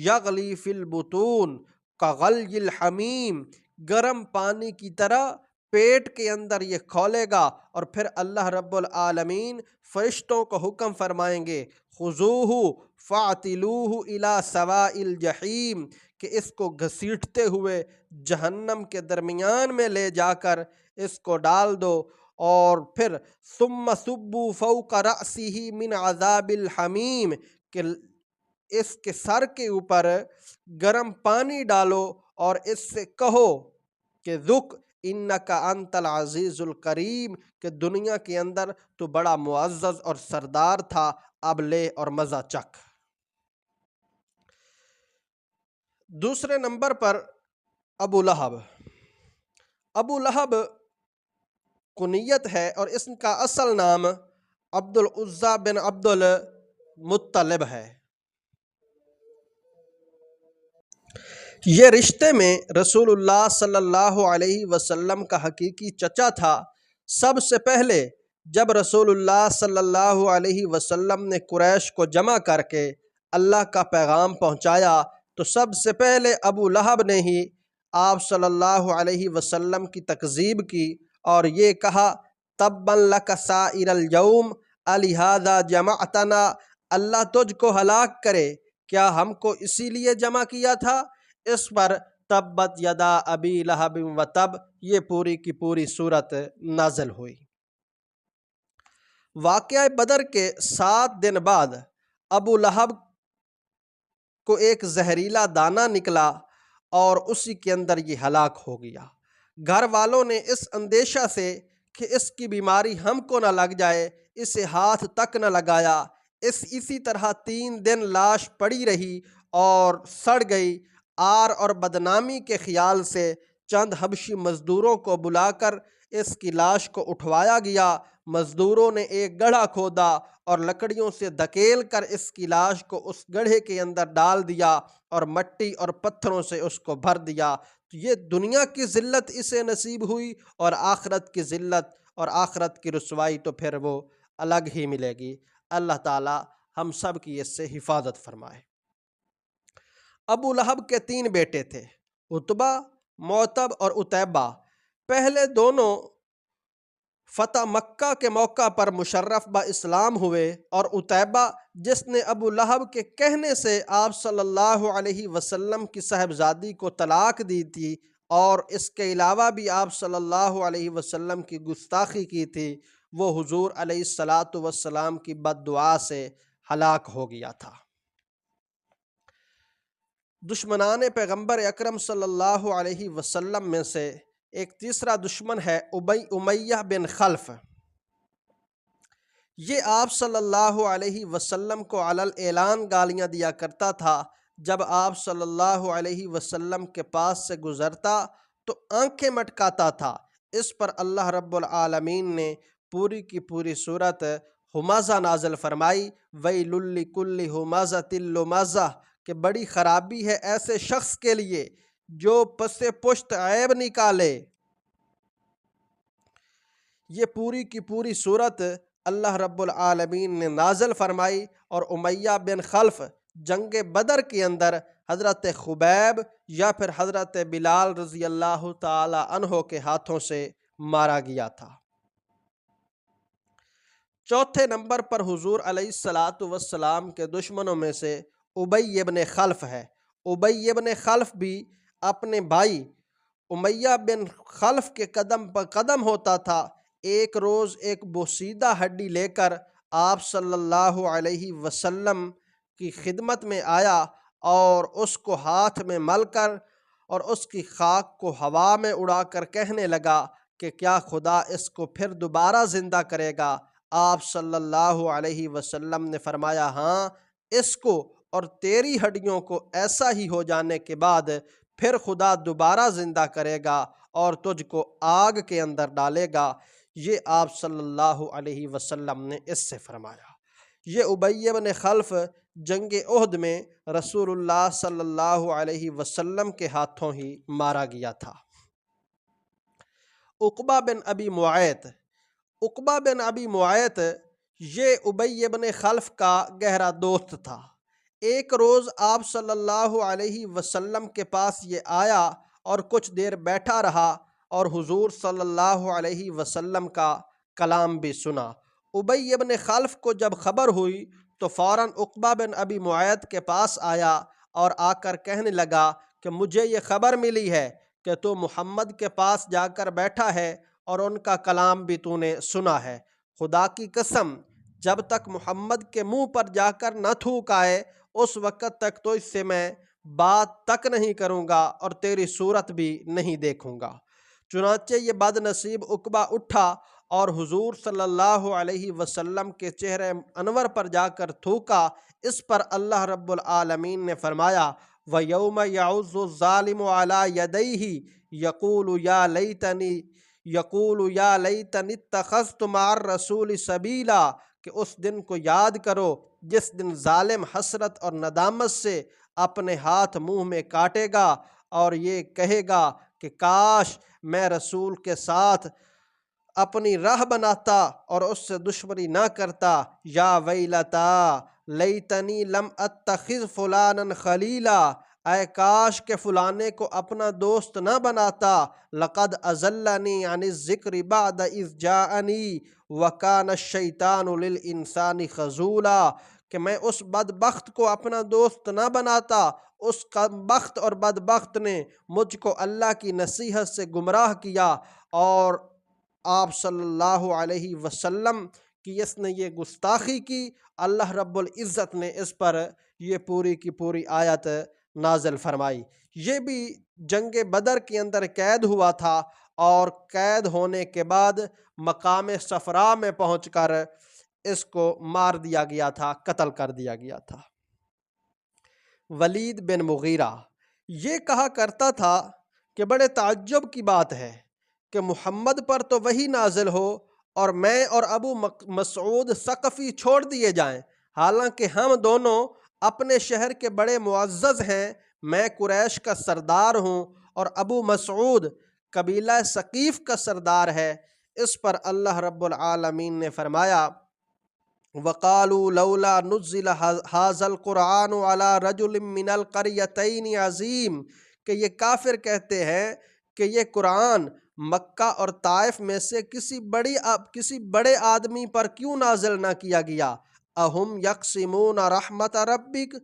A: یغلی فی البطون کغلی الحمیم، گرم پانی کی طرح پیٹ کے اندر یہ کھولے گا۔ اور پھر اللہ رب العالمین فرشتوں کو حکم فرمائیں گے خذوہ فاعتلوہ الی سواء الجحیم، کہ اس کو گھسیٹتے ہوئے جہنم کے درمیان میں لے جا کر اس کو ڈال دو، اور پھر ثم صبوا فوق رأسہ من عذاب الحمیم، کہ اس کے سر کے اوپر گرم پانی ڈالو اور اس سے کہو کہ ذق انک انت العزیز الکریم، کہ دنیا کے اندر تو بڑا معزز اور سردار تھا، اب لے اور مزہ چکھ۔ دوسرے نمبر پر ابو لہب۔ ابو لہب کنیت ہے اور اس کا اصل نام عبد العزیٰ بن عبد المطلب ہے۔ یہ رشتے میں رسول اللہ صلی اللہ علیہ وسلم کا حقیقی چچا تھا۔ سب سے پہلے جب رسول اللہ صلی اللہ علیہ وسلم نے قریش کو جمع کر کے اللہ کا پیغام پہنچایا تو سب سے پہلے ابو لہب نے ہی آپ صلی اللہ علیہ وسلم کی تکذیب کی اور یہ کہا تبا لک سائر اليوم الہذا جمعتنا، اللہ تجھ کو ہلاک کرے، کیا ہم کو اسی لیے جمع کیا تھا؟ اس پر تبت یدا ابی لہب و تب، یہ پوری کی پوری صورت نازل ہوئی۔ واقعہ بدر کے 7 دن بعد ابو لہب کو ایک زہریلا دانہ نکلا اور اسی کے اندر یہ ہلاک ہو گیا۔ گھر والوں نے اس اندیشہ سے کہ اس کی بیماری ہم کو نہ لگ جائے اسے ہاتھ تک نہ لگایا۔ اسی طرح 3 دن لاش پڑی رہی اور سڑ گئی۔ آر اور بدنامی کے خیال سے چند حبشی مزدوروں کو بلا کر اس کی لاش کو اٹھوایا گیا۔ مزدوروں نے ایک گڑھا کھودا اور لکڑیوں سے دھکیل کر اس کی لاش کو اس گڑھے کے اندر ڈال دیا اور مٹی اور پتھروں سے اس کو بھر دیا۔ تو یہ دنیا کی ذلت اسے نصیب ہوئی، اور آخرت کی ذلت اور آخرت کی رسوائی تو پھر وہ الگ ہی ملے گی۔ اللہ تعالی ہم سب کی اس سے حفاظت فرمائے۔ ابو لہب کے 3 بیٹے تھے، عتبہ، معتب اور عتیبہ۔ پہلے دونوں فتح مکہ کے موقع پر مشرف با اسلام ہوئے، اور عتیبہ جس نے ابو لہب کے کہنے سے آپ صلی اللہ علیہ وسلم کی صاحبزادی کو طلاق دی تھی اور اس کے علاوہ بھی آپ صلی اللہ علیہ وسلم کی گستاخی کی تھی، وہ حضور علیہ الصلاۃ والسلام کی بد دعا سے ہلاک ہو گیا تھا۔ دشمنان پیغمبر اکرم صلی اللہ علیہ وسلم میں سے ایک تیسرا دشمن ہے امیہ بن خلف۔ یہ آپ صلی اللہ علیہ وسلم کو علی الاعلان گالیاں دیا کرتا تھا۔ جب آپ صلی اللہ علیہ وسلم کے پاس سے گزرتا تو آنکھیں مٹکاتا تھا۔ اس پر اللہ رب العالمین نے پوری کی پوری سورت ہمزہ نازل فرمائی، ویل لکل ہمزۃ لمزہ، کہ بڑی خرابی ہے ایسے شخص کے لیے جو پس پشت عیب نکالے۔ یہ پوری کی پوری سورت اللہ رب العالمین نے نازل فرمائی، اور امیہ بن خلف جنگ بدر کے اندر حضرت خبیب یا پھر حضرت بلال رضی اللہ تعالی عنہ کے ہاتھوں سے مارا گیا تھا۔ چوتھے نمبر پر حضور علیہ الصلاۃ والسلام کے دشمنوں میں سے ابی بن خلف ہے۔ ابی بن خلف بھی اپنے بھائی امیہ بن خلف کے قدم پر قدم ہوتا تھا۔ ایک روز ایک بوسیدہ ہڈی لے کر آپ صلی اللہ علیہ وسلم کی خدمت میں آیا اور اس کو ہاتھ میں مل کر اور اس کی خاک کو ہوا میں اڑا کر کہنے لگا کہ کیا خدا اس کو پھر دوبارہ زندہ کرے گا؟ آپ صلی اللہ علیہ وسلم نے فرمایا، ہاں، اس کو اور تیری ہڈیوں کو ایسا ہی ہو جانے کے بعد پھر خدا دوبارہ زندہ کرے گا اور تجھ کو آگ کے اندر ڈالے گا۔ یہ آپ صلی اللہ علیہ وسلم نے اس سے فرمایا۔ یہ ابی بن خلف جنگ احد میں رسول اللہ صلی اللہ علیہ وسلم کے ہاتھوں ہی مارا گیا تھا۔ عقبہ بن ابی معیط۔ عقبہ بن ابی معیط یہ ابی بن خلف کا گہرا دوست تھا۔ ایک روز آپ صلی اللہ علیہ وسلم کے پاس یہ آیا اور کچھ دیر بیٹھا رہا اور حضور صلی اللہ علیہ وسلم کا کلام بھی سنا۔ ابی بن خلف کو جب خبر ہوئی تو فوراً عقبہ بن ابی معیط کے پاس آیا اور آ کر کہنے لگا کہ مجھے یہ خبر ملی ہے کہ تو محمد کے پاس جا کر بیٹھا ہے اور ان کا کلام بھی تو نے سنا ہے۔ خدا کی قسم، جب تک محمد کے منہ پر جا کر نہ تھوک آئے اس وقت تک تو اس سے میں بات تک نہیں کروں گا اور تیری صورت بھی نہیں دیکھوں گا۔ چنانچہ یہ بد نصیب عقبہ اٹھا اور حضور صلی اللہ علیہ وسلم کے چہرے انور پر جا کر تھوکا۔ اس پر اللہ رب العالمین نے فرمایا، وَيَوْمَ يَعُضُّ الظَّالِمُ عَلَى يَدَيْهِ يَقُولُ يَا لَيْتَنِي اتَّخَذْتُ مَعَ الرَّسُولِ سَبِيلًا، کہ اس دن کو یاد کرو جس دن ظالم حسرت اور ندامت سے اپنے ہاتھ منہ میں کاٹے گا اور یہ کہے گا کہ کاش میں رسول کے ساتھ اپنی راہ بناتا اور اس سے دشمنی نہ کرتا۔ یا ویلتا لیتنی لم اتخذ فلانا خلیلا، اے کاش کہ فلانے کو اپنا دوست نہ بناتا۔ لقد اضلنی عن الذکر بعد اذ جاءنی وکان الشیطان للانسان خذولا، کہ میں اس بدبخت کو اپنا دوست نہ بناتا، اس بخت اور بدبخت نے مجھ کو اللہ کی نصیحت سے گمراہ کیا۔ اور آپ صلی اللہ علیہ وسلم کی اس نے یہ گستاخی کی، اللہ رب العزت نے اس پر یہ پوری کی پوری آیت نازل فرمائی۔ یہ بھی جنگ بدر کے اندر قید ہوا تھا اور قید ہونے کے بعد مقام صفرا میں پہنچ کر اس کو مار دیا گیا تھا، قتل کر دیا گیا تھا۔ ولید بن مغیرہ یہ کہا کرتا تھا کہ بڑے تعجب کی بات ہے کہ محمد پر تو وحی نازل ہو اور میں اور ابو مسعود ثقفی چھوڑ دیے جائیں، حالانکہ ہم دونوں اپنے شہر کے بڑے معزز ہیں۔ میں قریش کا سردار ہوں اور ابو مسعود قبیلہ ثقیف کا سردار ہے۔ اس پر اللہ رب العالمین نے فرمایا، وَقَالُوا لَوْلَا نُزِّلَ هَذَا الْقُرْآنُ عَلَى رَجُلٍ مِّنَ الْقَرْيَتَيْنِ عَظِيمٍ، کہ یہ کافر کہتے ہیں کہ یہ قرآن مکہ اور طائف میں سے کسی بڑے آدمی پر کیوں نازل نہ کیا گیا۔ اَهُمْ يَقْسِمُونَ رَحْمَتَ رَبِّكَ،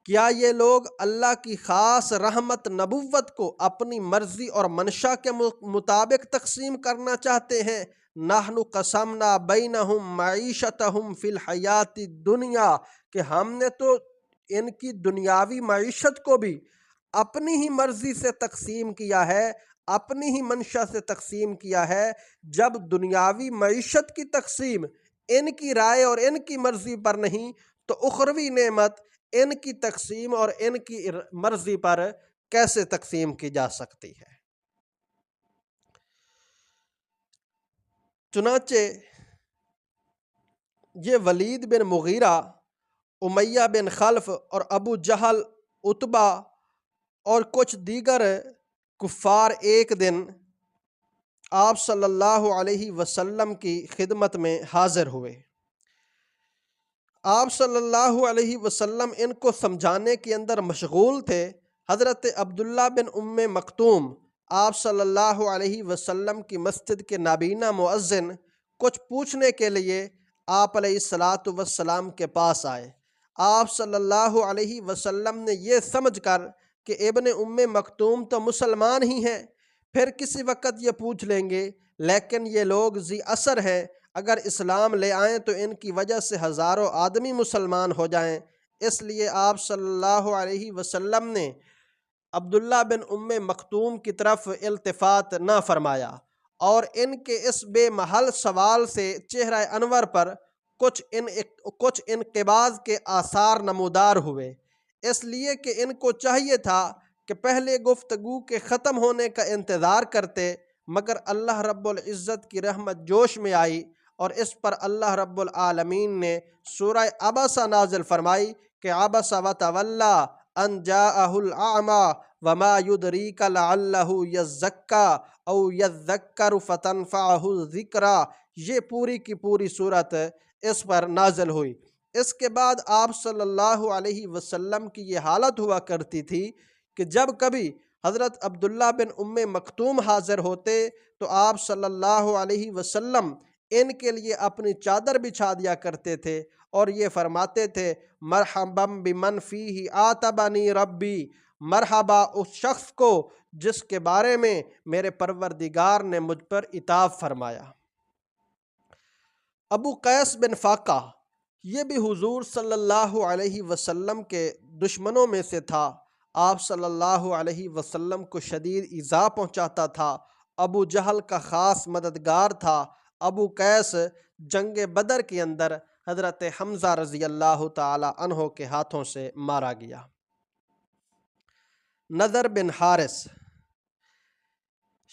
A: کیا یہ لوگ اللہ کی خاص رحمت نبوت کو اپنی مرضی اور منشا کے مطابق تقسیم کرنا چاہتے ہیں؟ نحن قسمنا بینہم معیشتہم فی الحیات الدنیا، کہ ہم نے تو ان کی دنیاوی معیشت کو بھی اپنی ہی مرضی سے تقسیم کیا ہے، اپنی ہی منشا سے تقسیم کیا ہے۔ جب دنیاوی معیشت کی تقسیم ان کی رائے اور ان کی مرضی پر نہیں، تو اخروی نعمت ان کی تقسیم اور ان کی مرضی پر کیسے تقسیم کی جا سکتی ہے؟ چنانچہ یہ ولید بن مغیرہ، امیہ بن خلف اور ابو جہل، عتبہ اور کچھ دیگر کفار ایک دن آپ صلی اللہ علیہ وسلم کی خدمت میں حاضر ہوئے۔ آپ صلی اللہ علیہ وسلم ان کو سمجھانے کے اندر مشغول تھے۔ حضرت عبداللہ بن ام مکتوم آپ صلی اللہ علیہ وسلم کی مسجد کے نابینا مؤذن کچھ پوچھنے کے لیے آپ علیہ السلام کے پاس آئے۔ آپ صلی اللہ علیہ وسلم نے یہ سمجھ کر کہ ابن ام مکتوم تو مسلمان ہی ہیں، پھر کسی وقت یہ پوچھ لیں گے، لیکن یہ لوگ ذی اثر ہیں، اگر اسلام لے آئیں تو ان کی وجہ سے ہزاروں آدمی مسلمان ہو جائیں۔ اس لیے آپ صلی اللہ علیہ وسلم نے عبداللہ بن ام مکتوم کی طرف التفات نہ فرمایا، اور ان کے اس بے محل سوال سے چہرہ انور پر کچھ انقباض کے آثار نمودار ہوئے، اس لیے کہ ان کو چاہیے تھا کہ پہلے گفتگو کے ختم ہونے کا انتظار کرتے، مگر اللہ رب العزت کی رحمت جوش میں آئی، اور اس پر اللہ رب العالمین نے سورہ عبسہ نازل فرمائی کہ عبس وتولی ان جاءہ الاعمی وما یدریک لعلہ یزکی او یذکر فتنفعہ الذکری۔ یہ پوری کی پوری صورت اس پر نازل ہوئی۔ اس کے بعد آپ صلی اللہ علیہ وسلم کی یہ حالت ہوا کرتی تھی کہ جب کبھی حضرت عبداللہ بن ام مکتوم حاضر ہوتے تو آپ صلی اللہ علیہ وسلم ان کے لیے اپنی چادر بچھا دیا کرتے تھے اور یہ فرماتے تھے، مرحبا بمن فیہ آتبنی ربی، مرحبا اس شخص کو جس کے بارے میں میرے پروردگار نے مجھ پر عتاب فرمایا۔ ابو قیس بن فاقہ، یہ بھی حضور صلی اللہ علیہ وسلم کے دشمنوں میں سے تھا، آپ صلی اللہ علیہ وسلم کو شدید ایذا پہنچاتا تھا، ابو جہل کا خاص مددگار تھا۔ ابو قیس جنگ بدر کے اندر حضرت حمزہ رضی اللہ تعالی عنہ کے ہاتھوں سے مارا گیا۔ نضر بن حارث،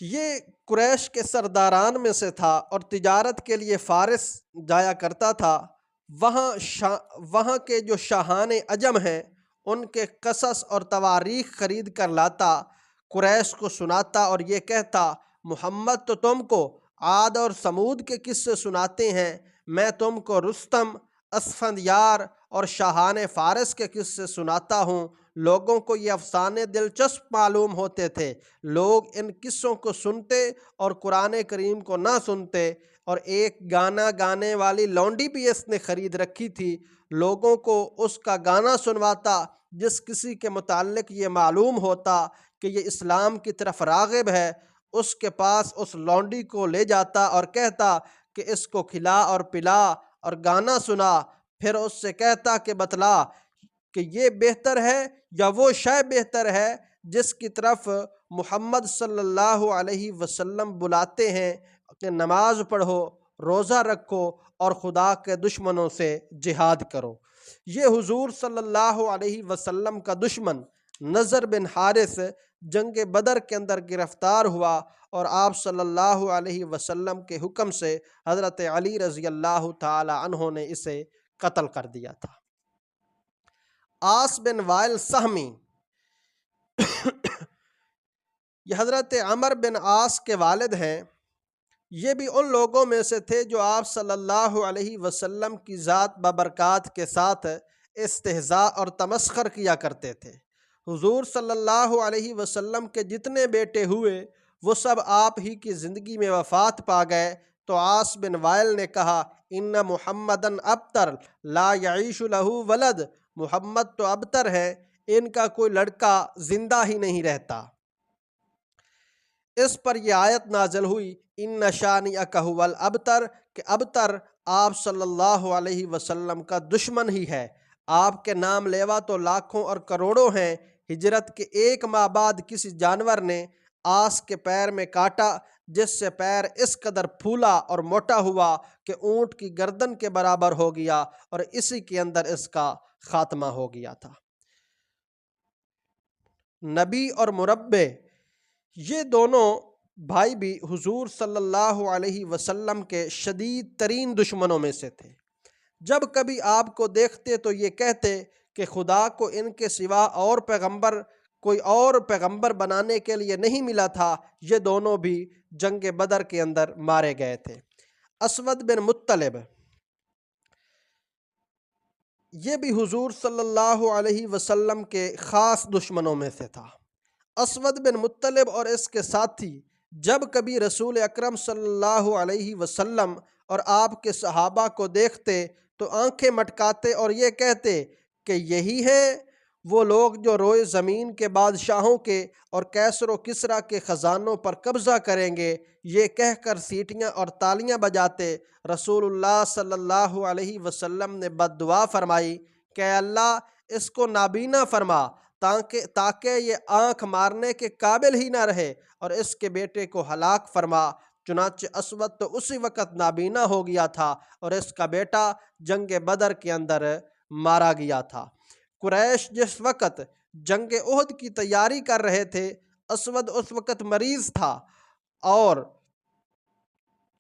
A: یہ قریش کے سرداران میں سے تھا اور تجارت کے لیے فارس جایا کرتا تھا۔ وہاں کے جو شاہان عجم ہیں ان کے قصص اور تواریخ خرید کر لاتا، قریش کو سناتا اور یہ کہتا، محمد تو تم کو عاد اور سمود کے قصے سناتے ہیں، میں تم کو رستم، اسفندیار اور شاہان فارس کے قصے سناتا ہوں۔ لوگوں کو یہ افسانے دلچسپ معلوم ہوتے تھے، لوگ ان قصوں کو سنتے اور قرآن کریم کو نہ سنتے، اور ایک گانا گانے والی لونڈی بھی اس نے خرید رکھی تھی، لوگوں کو اس کا گانا سنواتا، جس کسی کے متعلق یہ معلوم ہوتا کہ یہ اسلام کی طرف راغب ہے، اس کے پاس اس لونڈی کو لے جاتا اور کہتا کہ اس کو کھلا اور پلا اور گانا سنا، پھر اس سے کہتا کہ بتلا کہ یہ بہتر ہے یا وہ شے بہتر ہے جس کی طرف محمد صلی اللہ علیہ وسلم بلاتے ہیں کہ نماز پڑھو، روزہ رکھو اور خدا کے دشمنوں سے جہاد کرو۔ یہ حضور صلی اللہ علیہ وسلم کا دشمن نضر بن حارث جنگ بدر کے اندر گرفتار ہوا اور آپ صلی اللہ علیہ وسلم کے حکم سے حضرت علی رضی اللہ تعالی عنہ نے اسے قتل کر دیا تھا۔ عاص بن وائل سہمی، یہ حضرت عمر بن عاص کے والد ہیں، یہ بھی ان لوگوں میں سے تھے جو آپ صلی اللہ علیہ وسلم کی ذات ببرکات کے ساتھ استہزاء اور تمسخر کیا کرتے تھے۔ حضور صلی اللہ علیہ وسلم کے جتنے بیٹے ہوئے وہ سب آپ ہی کی زندگی میں وفات پا گئے، تو تو عاص بن وائل نے کہا ان محمدن ابتر لا یعیش لہو ولد، محمد تو ابتر ہے، ان کا کوئی لڑکا زندہ ہی نہیں رہتا۔ اس پر یہ آیت نازل ہوئی ان شانئک ھو الابتر، کہ ابتر آپ صلی اللہ علیہ وسلم کا دشمن ہی ہے۔ آپ کے نام لیوا تو لاکھوں اور کروڑوں ہیں۔ ہجرت کے 1 ماہ بعد کسی جانور نے آس کے پیر میں کاٹا، جس سے پیر اس قدر پھولا اور موٹا ہوا کہ اونٹ کی گردن کے برابر ہو گیا، اور اسی کے اندر اس کا خاتمہ ہو گیا تھا۔ نبی اور مربع، یہ دونوں بھائی بھی حضور صلی اللہ علیہ وسلم کے شدید ترین دشمنوں میں سے تھے۔ جب کبھی آپ کو دیکھتے تو یہ کہتے کہ خدا کو ان کے سوا کوئی اور پیغمبر بنانے کے لیے نہیں ملا تھا۔ یہ دونوں بھی جنگ بدر کے اندر مارے گئے تھے۔ اسود بن مطلب، یہ بھی حضور صلی اللہ علیہ وسلم کے خاص دشمنوں میں سے تھا۔ اسود بن مطلب اور اس کے ساتھی جب کبھی رسول اکرم صلی اللہ علیہ وسلم اور آپ کے صحابہ کو دیکھتے تو آنکھیں مٹکاتے اور یہ کہتے کہ یہی ہیں وہ لوگ جو روئے زمین کے بادشاہوں کے اور کیسر و کسریٰ کے خزانوں پر قبضہ کریں گے۔ یہ کہہ کر سیٹیاں اور تالیاں بجاتے رسول اللہ صلی اللہ علیہ وسلم نے بد دعا فرمائی کہ اے اللہ اس کو نابینا فرما، تاکہ یہ آنکھ مارنے کے قابل ہی نہ رہے، اور اس کے بیٹے کو ہلاک فرما۔ چنانچہ اسود تو اسی وقت نابینا ہو گیا تھا اور اس کا بیٹا جنگ بدر کے اندر مارا گیا تھا۔ قریش جس وقت جنگ احد کی تیاری کر رہے تھے، اسود اس وقت مریض تھا اور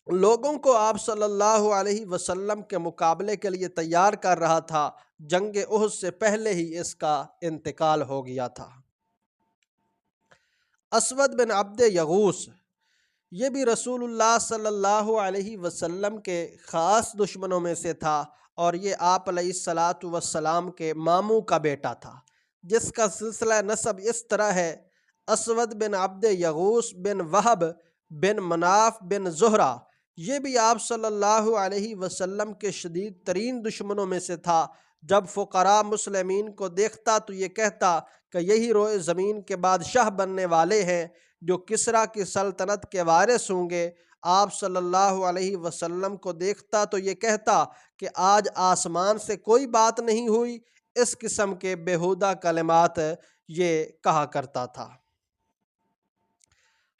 A: لوگوں کو آپ صلی اللہ علیہ وسلم کے مقابلے کے لیے تیار کر رہا تھا۔ جنگ احد سے پہلے ہی اس کا انتقال ہو گیا تھا۔ اسود بن عبد یغوث، یہ بھی رسول اللہ صلی اللہ علیہ وسلم کے خاص دشمنوں میں سے تھا، اور یہ آپ علیہ الصلاۃ والسلام کے ماموں کا بیٹا تھا، جس کا سلسلہ نسب اس طرح ہے: اسود بن عبد یغوث بن وہب بن مناف بن زہرہ۔ یہ بھی آپ صلی اللہ علیہ وسلم کے شدید ترین دشمنوں میں سے تھا۔ جب فقراء مسلمین کو دیکھتا تو یہ کہتا کہ یہی روئے زمین کے بادشاہ بننے والے ہیں، جو کسریٰ کی سلطنت کے وارث ہوں گے۔ آپ صلی اللہ علیہ وسلم کو دیکھتا تو یہ کہتا کہ آج آسمان سے کوئی بات نہیں ہوئی۔ اس قسم کے بیہودہ کلمات یہ کہا کرتا تھا۔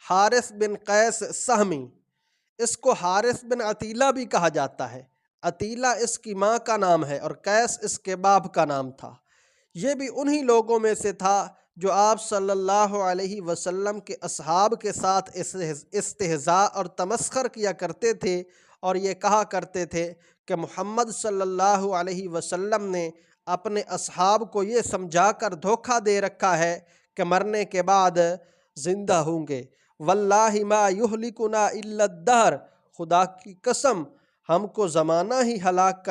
A: حارث بن قیس سہمی، اس کو حارث بن عطیلہ بھی کہا جاتا ہے۔ عطیلہ اس کی ماں کا نام ہے اور قیس اس کے باپ کا نام تھا۔ یہ بھی انہی لوگوں میں سے تھا جو آپ صلی اللہ علیہ وسلم کے اصحاب کے ساتھ استہزاء اور تمسخر کیا کرتے تھے، اور یہ کہا کرتے تھے کہ محمد صلی اللہ علیہ وسلم نے اپنے اصحاب کو یہ سمجھا کر دھوکہ دے رکھا ہے کہ مرنے کے بعد زندہ ہوں گے۔ واللہ ما یہلکنا الا الدہر، خدا کی قسم ہم کو زمانہ ہی ہلاک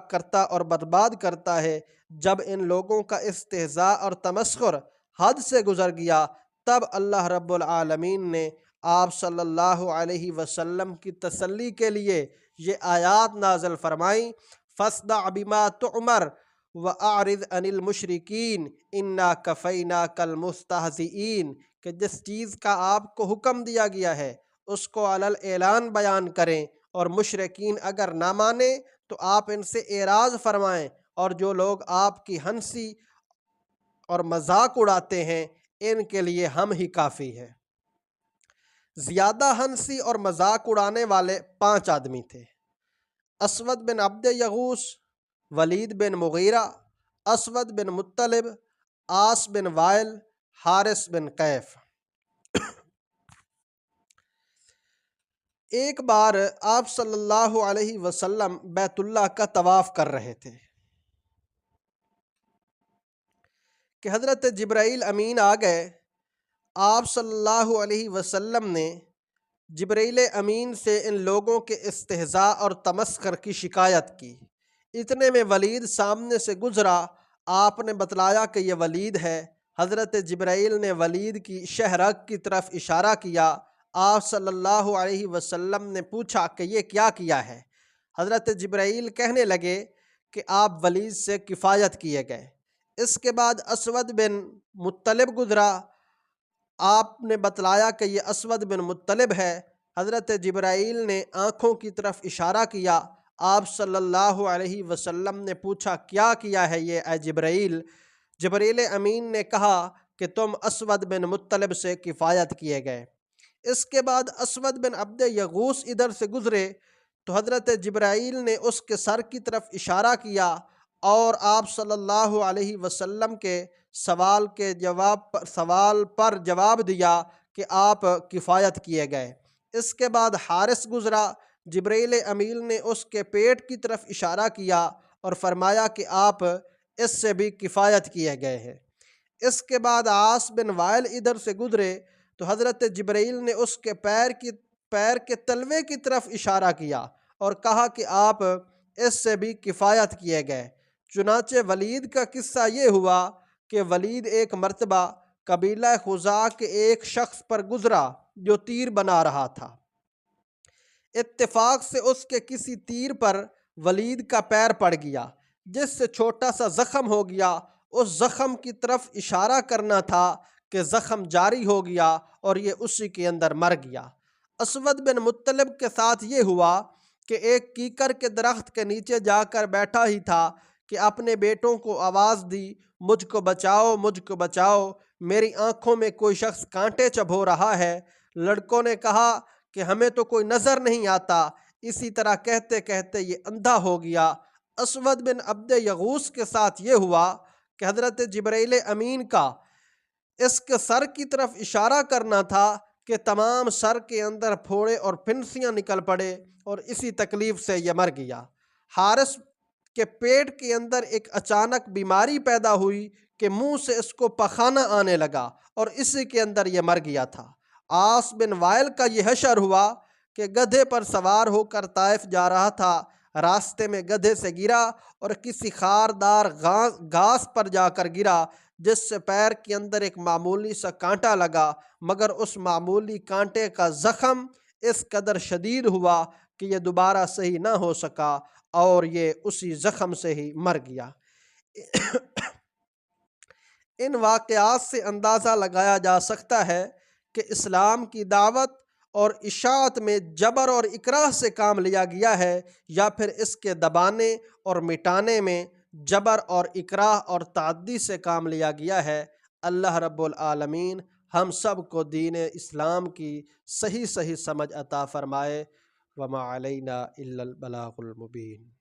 A: کرتا اور برباد کرتا ہے۔ جب ان لوگوں کا استہزاء اور تمسخر حد سے گزر گیا، تب اللہ رب العالمین نے آپ صلی اللہ علیہ وسلم کی تسلی کے لیے یہ آیات نازل فرمائیں: فاصدع بما تؤمر واعرض عن المشرکین انا کفیناک المستہزئین، کہ جس چیز کا آپ کو حکم دیا گیا ہے اس کو علی الاعلان بیان کریں، اور مشرکین اگر نہ مانیں تو آپ ان سے اعراض فرمائیں، اور جو لوگ آپ کی ہنسی اور مذاق اڑاتے ہیں ان کے لیے ہم ہی کافی ہیں۔ زیادہ ہنسی اور مذاق اڑانے والے 5 آدمی تھے: اسود بن عبد یغوث، ولید بن مغیرہ، اسود بن مطلب، عاص بن وائل، حارث بن قیف۔ ایک بار آپ صلی اللہ علیہ وسلم بیت اللہ کا طواف کر رہے تھے کہ حضرت جبرائیل امین آ گئے۔ آپ صلی اللہ علیہ وسلم نے جبرائیل امین سے ان لوگوں کے استہزاء اور تمسخر کی شکایت کی۔ اتنے میں ولید سامنے سے گزرا۔ آپ نے بتلایا کہ یہ ولید ہے۔ حضرت جبرائیل نے ولید کی شہرگ کی طرف اشارہ کیا۔ آپ صلی اللہ علیہ وسلم نے پوچھا کہ یہ کیا کیا ہے؟ حضرت جبرائیل کہنے لگے کہ آپ ولید سے کفایت کیے گئے۔ اس کے بعد اسود بن مطلب گزرا، آپ نے بتلایا کہ یہ اسود بن مطلب ہے۔ حضرت جبرائیل نے آنکھوں کی طرف اشارہ کیا، آپ صلی اللہ علیہ وسلم نے پوچھا کیا کیا ہے یہ اے جبرائیل؟ جبریل امین نے کہا کہ تم اسود بن مطلب سے کفایت کیے گئے۔ اس کے بعد اسود بن عبد یغوث ادھر سے گزرے تو حضرت جبرائیل نے اس کے سر کی طرف اشارہ کیا اور آپ صلی اللہ علیہ وسلم کے سوال پر جواب دیا کہ آپ کفایت کیے گئے۔ اس کے بعد حارث گزرا، جبریل امین نے اس کے پیٹ کی طرف اشارہ کیا اور فرمایا کہ آپ اس سے بھی کفایت کیے گئے ہیں۔ اس کے بعد عاص بن وائل ادھر سے گزرے تو حضرت جبرائیل نے اس کے پیر کے تلوے کی طرف اشارہ کیا اور کہا کہ آپ اس سے بھی کفایت کیے گئے۔ چنانچہ ولید کا قصہ یہ ہوا کہ ولید ایک مرتبہ قبیلہ خزاع کے ایک شخص پر گزرا جو تیر بنا رہا تھا۔ اتفاق سے اس کے کسی تیر پر ولید کا پیر پڑ گیا، جس سے چھوٹا سا زخم ہو گیا۔ اس زخم کی طرف اشارہ کرنا تھا کہ زخم جاری ہو گیا اور یہ اسی کے اندر مر گیا۔ اسود بن مطلب کے ساتھ یہ ہوا کہ ایک کیکر کے درخت کے نیچے جا کر بیٹھا ہی تھا کہ اپنے بیٹوں کو آواز دی، مجھ کو بچاؤ، مجھ کو بچاؤ، میری آنکھوں میں کوئی شخص کانٹے چبھو رہا ہے۔ لڑکوں نے کہا کہ ہمیں تو کوئی نظر نہیں آتا۔ اسی طرح کہتے کہتے یہ اندھا ہو گیا۔ اسود بن عبد یغوث کے ساتھ یہ ہوا کہ حضرت جبرائیل امین کا اس کے سر کی طرف اشارہ کرنا تھا کہ تمام سر کے اندر پھوڑے اور پھنسیاں نکل پڑے اور اسی تکلیف سے یہ مر گیا۔ حارث کے پیٹ کے اندر ایک اچانک بیماری پیدا ہوئی کہ منہ سے اس کو پخانہ آنے لگا اور اسی کے اندر یہ مر گیا تھا۔ عاص بن وائل کا یہ حشر ہوا کہ گدھے پر سوار ہو کر طائف جا رہا تھا، راستے میں گدھے سے گرا اور کسی خاردار گھاس پر جا کر گرا، جس سے پیر کے اندر ایک معمولی سا کانٹا لگا، مگر اس معمولی کانٹے کا زخم اس قدر شدید ہوا کہ یہ دوبارہ صحیح نہ ہو سکا اور یہ اسی زخم سے ہی مر گیا۔ ان واقعات سے اندازہ لگایا جا سکتا ہے کہ اسلام کی دعوت اور اشاعت میں جبر اور اکراہ سے کام لیا گیا ہے یا پھر اس کے دبانے اور مٹانے میں جبر اور اکراہ اور تعدی سے کام لیا گیا ہے۔ اللہ رب العالمین ہم سب کو دین اسلام کی صحیح سمجھ عطا فرمائے۔ وما علینا الا البلاغ المبین۔